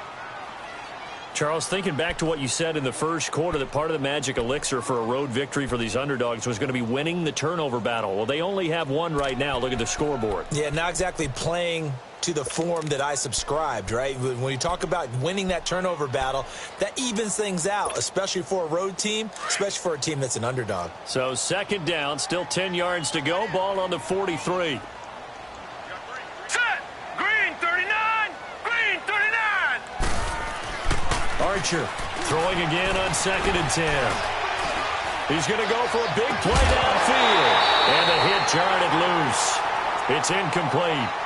Charles, thinking back to what you said in the first quarter, that part of the magic elixir for a road victory for these underdogs was going to be winning the turnover battle. Well, they only have one right now. Look at the scoreboard. Yeah, not exactly playing to the form that I subscribed, right? When you talk about winning that turnover battle, that evens things out, especially for a road team, especially for a team that's an underdog. So 2nd down, still 10 yards to go. Ball on the 43. Set! Green 39! Green 39! Archer throwing again on 2nd and 10. He's going to go for a big play downfield. And the hit jarred it loose. It's incomplete.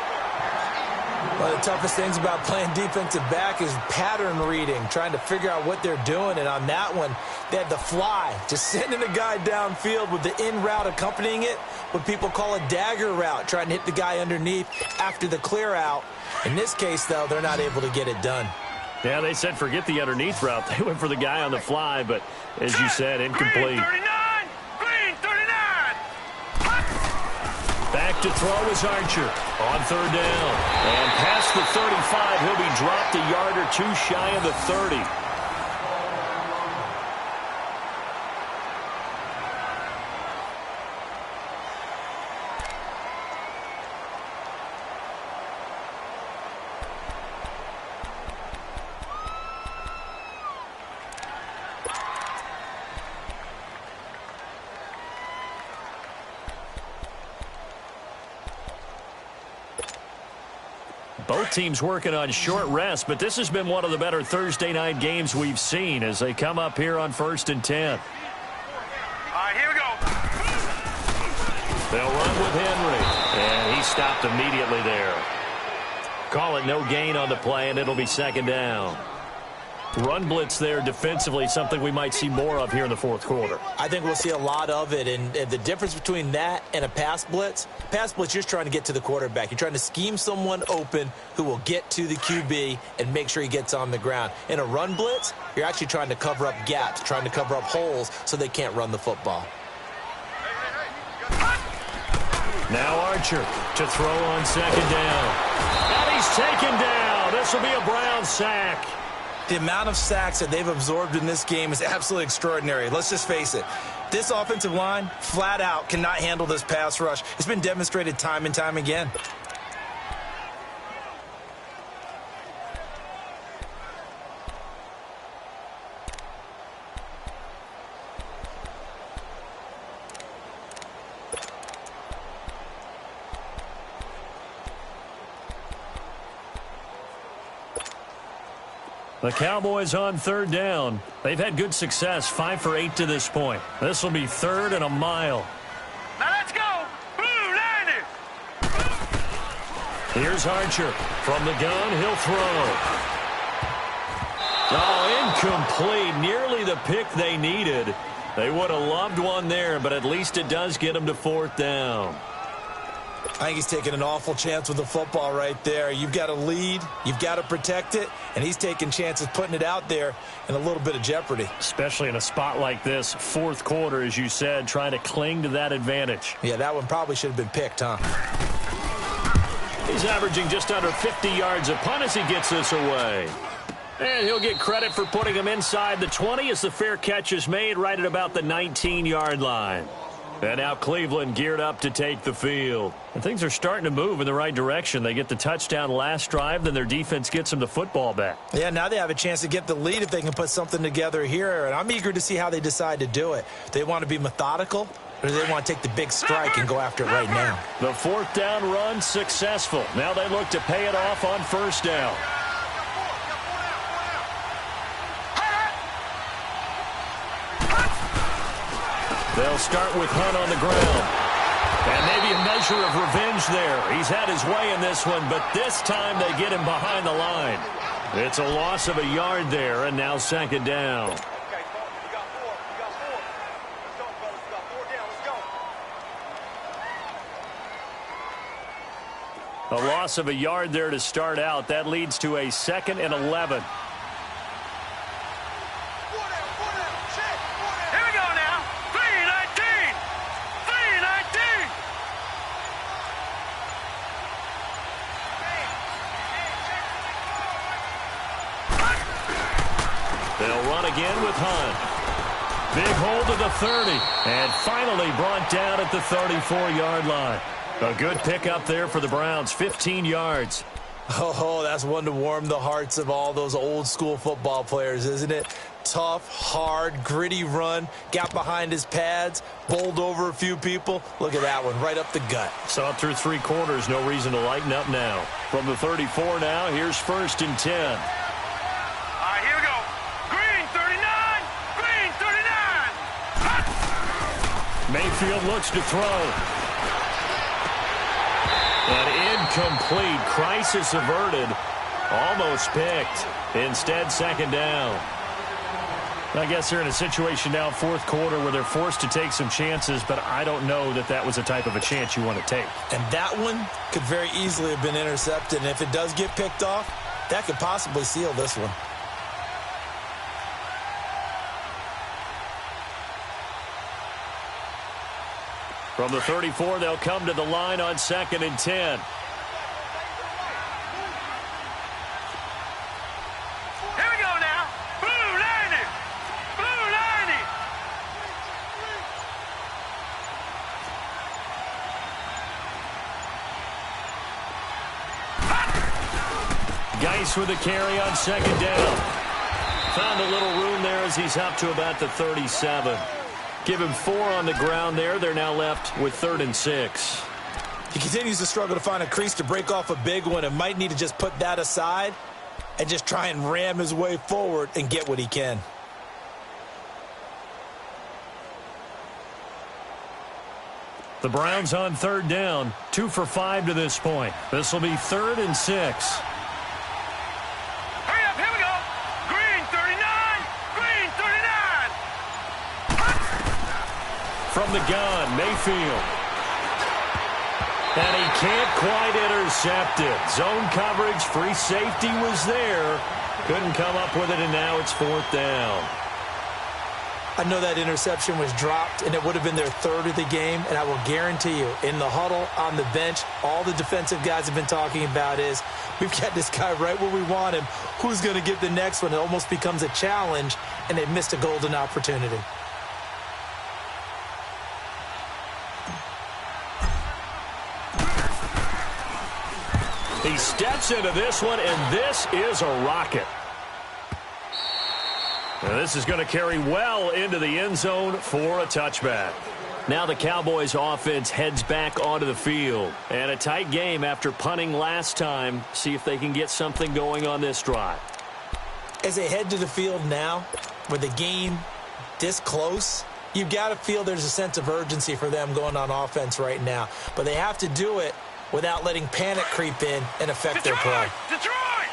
One of the toughest things about playing defensive back is pattern reading, trying to figure out what they're doing. And on that one, they had the fly, just sending a guy downfield with the in route accompanying it, what people call a dagger route, trying to hit the guy underneath after the clear out. In this case, though, they're not able to get it done. Yeah, they said forget the underneath route. They went for the guy on the fly, but as you said, incomplete. Green 39! Green 39! Back to throw is Archer on 3rd down. And past the 35, he'll be dropped a yard or two shy of the 30. Both teams working on short rest, but this has been one of the better Thursday night games we've seen as they come up here on 1st and 10. All right, here we go. They'll run with Henry, and he stopped immediately there. Call it no gain on the play, and it'll be 2nd down. Run blitz there defensively, something we might see more of here in the 4th quarter. I think we'll see a lot of it, and the difference between that and a pass blitz, you're just trying to get to the quarterback. You're trying to scheme someone open who will get to the QB and make sure he gets on the ground. In a run blitz, you're actually trying to cover up gaps, trying to cover up holes so they can't run the football. Now Archer to throw on 2nd down. And he's taken down. This will be a Brown sack. The amount of sacks that they've absorbed in this game is absolutely extraordinary. Let's just face it. This offensive line, flat out, cannot handle this pass rush. It's been demonstrated time and time again. The Cowboys on third down. They've had good success, 5 for 8 to this point. This will be 3rd and a mile. Now let's go. Blue 90. Here's Archer. From the gun, he'll throw. Oh, incomplete. Nearly the pick they needed. They would have loved one there, but at least it does get them to 4th down. I think he's taking an awful chance with the football right there. You've got to lead, you've got to protect it, and he's taking chances putting it out there in a little bit of jeopardy. Especially in a spot like this, 4th quarter, as you said, trying to cling to that advantage. Yeah, that one probably should have been picked, huh? He's averaging just under 50 yards a punt as he gets this away. And he'll get credit for putting him inside the 20 as the fair catch is made right at about the 19-yard line. And now Cleveland geared up to take the field. And things are starting to move in the right direction. They get the touchdown last drive, then their defense gets them the football back. Yeah, now they have a chance to get the lead if they can put something together here. And I'm eager to see how they decide to do it. They want to be methodical, or do they want to take the big strike and go after it right now? The 4th down run successful. Now they look to pay it off on 1st down. They'll start with Hunt on the ground. And maybe a measure of revenge there. He's had his way in this one, but this time they get him behind the line. It's a loss of a yard there, and now 2nd down. A loss of a yard there to start out. That leads to a 2nd and 11. They'll run again with Hunt. Big hold to the 30. And finally brought down at the 34-yard line. A good pickup there for the Browns, 15 yards. Oh, that's one to warm the hearts of all those old-school football players, isn't it? Tough, hard, gritty run. Got behind his pads, bowled over a few people. Look at that one, right up the gut. Saw it through 3 quarters. No reason to lighten up now. From the 34 now, here's 1st and 10. Mayfield looks to throw. An incomplete. Crisis averted. Almost picked. Instead, 2nd down. I guess they're in a situation now, 4th quarter, where they're forced to take some chances, but I don't know that that was the type of a chance you want to take. And that one could very easily have been intercepted. And if it does get picked off, that could possibly seal this one. From the 34, they'll come to the line on 2nd and 10. Here we go now. Blue 90. Blue 90. Geis with a carry on 2nd down. Found a little room there as he's up to about the 37. Give him 4 on the ground there. They're now left with 3rd and 6. He continues to struggle to find a crease to break off a big one and might need to just put that aside and just try and ram his way forward and get what he can. The Browns on 3rd down, 2 for 5 to this point. This will be 3rd and 6. Hurry up, here we go. Green 39. Green 39. From the gun, Mayfield. And he can't quite intercept it. Zone coverage, free safety was there. Couldn't come up with it, and now it's 4th down. I know that interception was dropped, and it would have been their 3rd of the game, and I will guarantee you, in the huddle, on the bench, all the defensive guys have been talking about is, we've got this guy right where we want him. Who's going to get the next one? It almost becomes a challenge, and they missed a golden opportunity. He steps into this one, and this is a rocket. And this is going to carry well into the end zone for a touchback. Now the Cowboys offense heads back onto the field. And a tight game after punting last time. See if they can get something going on this drive. As they head to the field now, with the game this close, you've got to feel there's a sense of urgency for them going on offense right now. But they have to do it without letting panic creep in and affect their play. Detroit!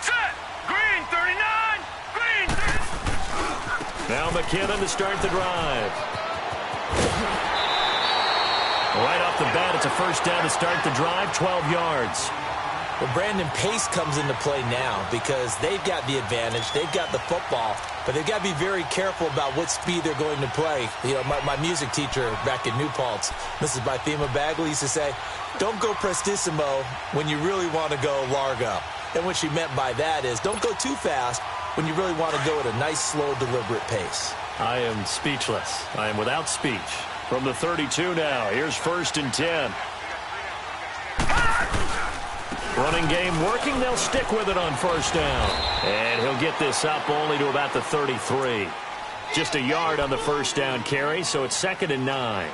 Set! Green 39! Green 39! Now McKinnon to start the drive. Right off the bat, it's a first down to start the drive, 12 yards. Well, Brandon, pace comes into play now because they've got the advantage. They've got the football, but they've got to be very careful about what speed they're going to play. You know, my music teacher back in New Paltz, Mrs. Bythema Bagley, used to say, don't go prestissimo when you really want to go largo. And what she meant by that is don't go too fast when you really want to go at a nice, slow, deliberate pace. I am speechless. I am without speech. From the 32 now, here's 1st and 10. Running game working. They'll stick with it on first down. And he'll get this up only to about the 33. Just a yard on the first down carry, so it's 2nd and 9.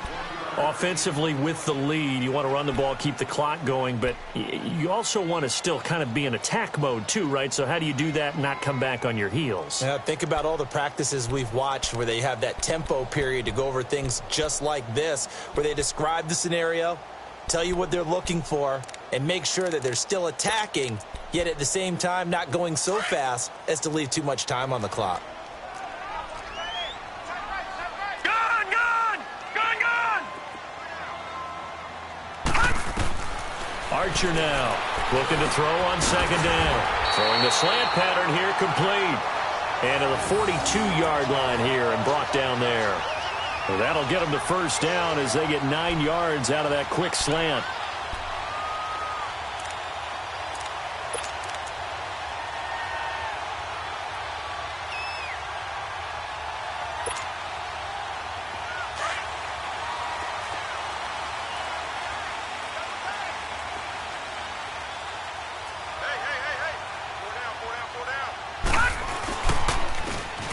Offensively with the lead, you want to run the ball, keep the clock going, but you also want to still kind of be in attack mode too, right? So how do you do that and not come back on your heels? Think about all the practices we've watched where they have that tempo period to go over things just like this, where they describe the scenario, tell you what they're looking for, and make sure that they're still attacking, yet at the same time not going so fast as to leave too much time on the clock. Archer now looking to throw on 2nd down. Throwing the slant pattern here, complete. And to the 42-yard line here and brought down there. So that'll get them to first down as they get 9 yards out of that quick slant.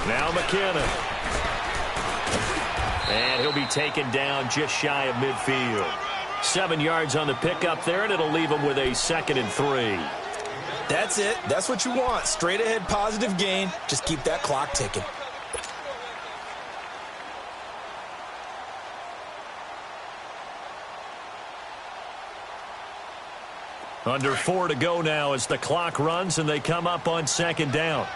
Now McKinnon. And he'll be taken down just shy of midfield. 7 yards on the pickup there, and it'll leave him with a 2nd and 3. That's it. That's what you want. Straight ahead positive gain. Just keep that clock ticking. Under 4 to go now as the clock runs and they come up on 2nd down.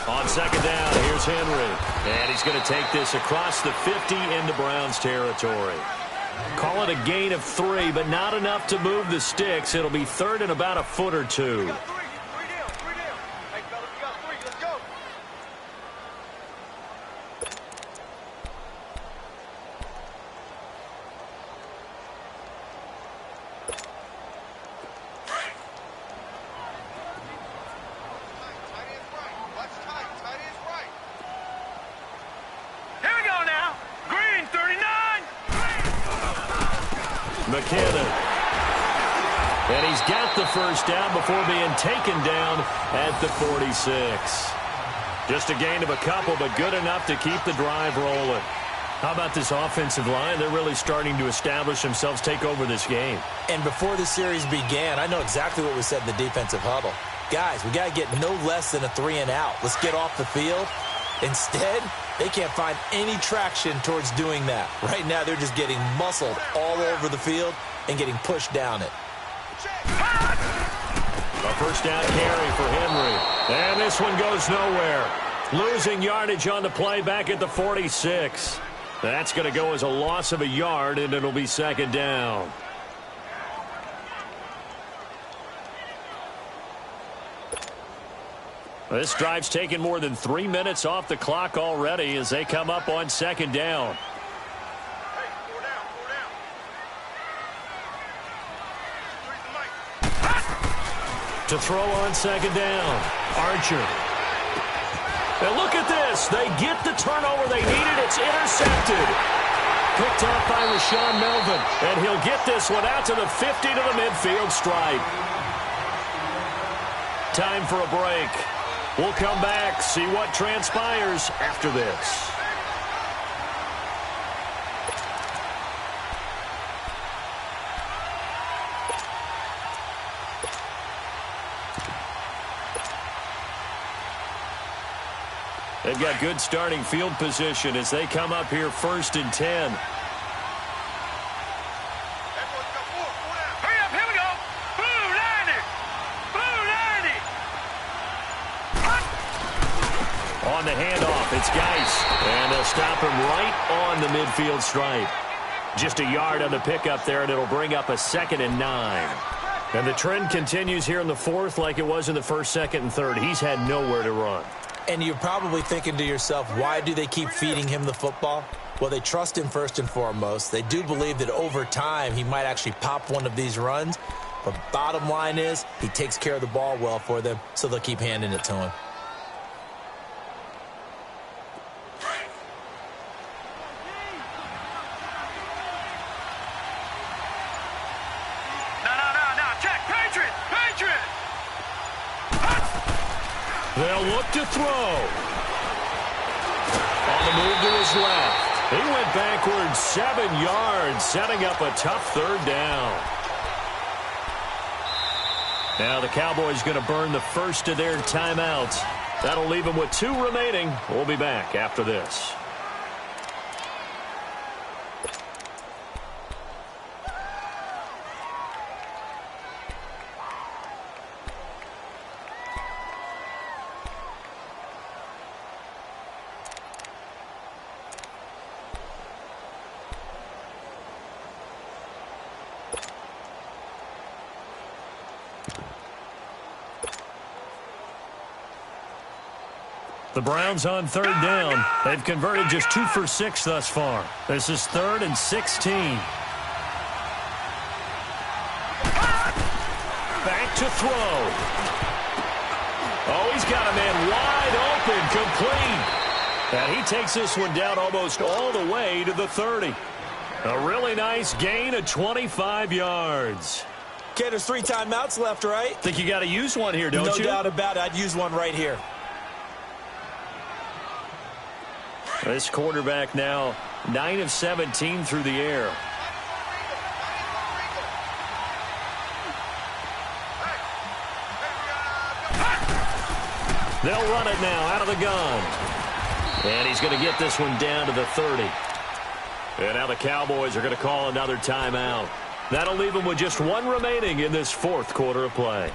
On 2nd down, here's Henry. And he's going to take this across the 50 into Browns territory. Call it a gain of 3, but not enough to move the sticks. It'll be 3rd and about a foot or 2. McKinnon. And he's got the first down before being taken down at the 46. Just a gain of a couple, but good enough to keep the drive rolling. How about this offensive line? They're really starting to establish themselves, take over this game. And before the series began, I know exactly what was said in the defensive huddle. Guys, we got to get no less than a 3 and out. Let's get off the field. Instead, they can't find any traction towards doing that. Right now, they're just getting muscled all over the field and getting pushed down it. A first down carry for Henry. And this one goes nowhere. Losing yardage on the play back at the 46. That's going to go as a loss of a yard, and it'll be 2nd down. This drive's taken more than 3 minutes off the clock already as they come up on 2nd down. To throw on 2nd down, Archer. And look at this. They get the turnover they needed. It's intercepted. Picked off by Rashawn Melvin. And he'll get this one out to the 50 to the midfield stripe. Time for a break. We'll come back, see what transpires after this. They've got good starting field position as they come up here 1st and 10. Hurry up, here we go. Blue 90. Blue 90. On the handoff, it's Geis. And they'll stop him right on the midfield stripe. Just a yard on the pickup there, and it'll bring up a 2nd and 9. And the trend continues here in the 4th like it was in the 1st, 2nd, and 3rd. He's had nowhere to run. And you're probably thinking to yourself, why do they keep feeding him the football? Well, they trust him first and foremost. They do believe that over time he might actually pop one of these runs. But bottom line is he takes care of the ball well for them, so they'll keep handing it to him. They'll look to throw. On the move to his left. He went backwards 7 yards, setting up a tough 3rd down. Now the Cowboys going to burn the first of their timeouts. That'll leave them with 2 remaining. We'll be back after this. The Browns on 3rd down. They've converted just 2 for 6 thus far. This is 3rd and 16. Back to throw. Oh, he's got a man wide open, complete. And he takes this one down almost all the way to the 30. A really nice gain of 25 yards. Okay, there's 3 timeouts left, right? Think you got to use one here, don't you? No doubt about it. I'd use one right here. This quarterback now 9 of 17 through the air. They'll run it now out of the gun. And he's going to get this one down to the 30. And now the Cowboys are going to call another timeout. That'll leave them with just 1 remaining in this 4th quarter of play.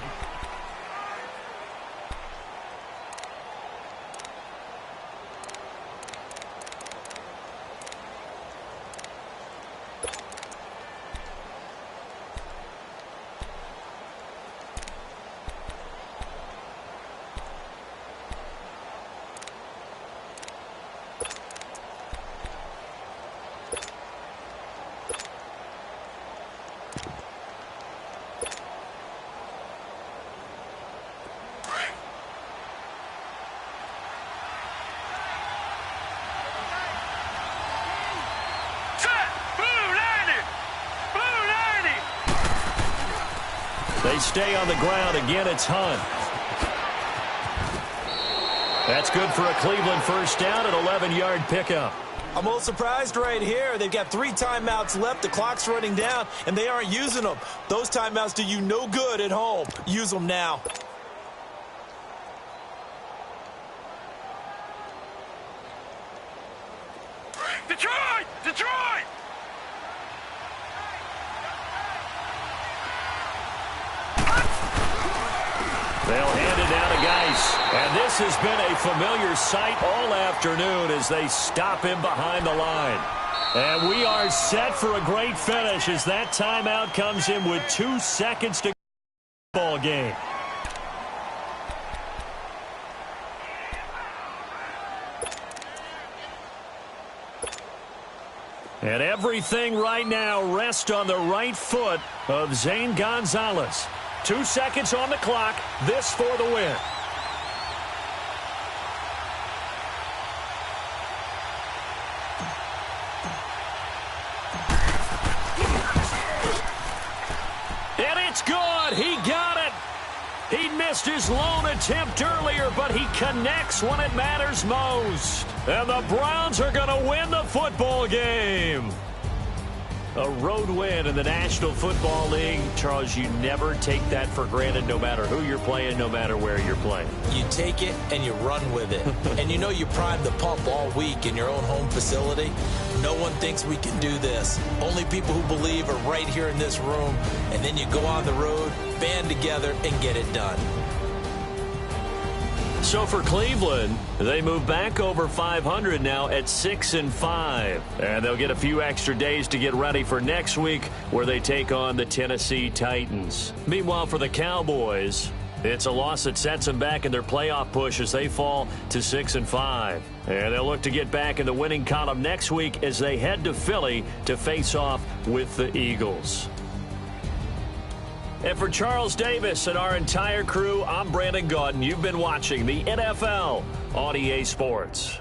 They stay on the ground. Again, it's Hunt. That's good for a Cleveland 1st down, an 11-yard pickup. I'm a little surprised right here. They've got 3 timeouts left. The clock's running down, and they aren't using them. Those timeouts do you no good at home. Use them now. Detroit! Detroit! They'll hand it down to Geis. And this has been a familiar sight all afternoon as they stop him behind the line. And we are set for a great finish as that timeout comes in with 2 seconds to go in the ball game. And everything right now rests on the right foot of Zane Gonzalez. 2 seconds on the clock. This for the win. And it's good. He got it. He missed his lone attempt earlier, but he connects when it matters most. And the Browns are going to win the football game. A road win in the National Football League. Charles, you never take that for granted no matter who you're playing, no matter where you're playing. You take it and you run with it. And you know you primed the pump all week in your own home facility. No one thinks we can do this. Only people who believe are right here in this room. And then you go on the road, band together, and get it done. So for Cleveland, they move back over 500 now at 6-5. And they'll get a few extra days to get ready for next week where they take on the Tennessee Titans. Meanwhile, for the Cowboys, it's a loss that sets them back in their playoff push as they fall to 6-5. And they'll look to get back in the winning column next week as they head to Philly to face off with the Eagles. And for Charles Davis and our entire crew, I'm Brandon Gaudin. You've been watching the NFL on EA Sports.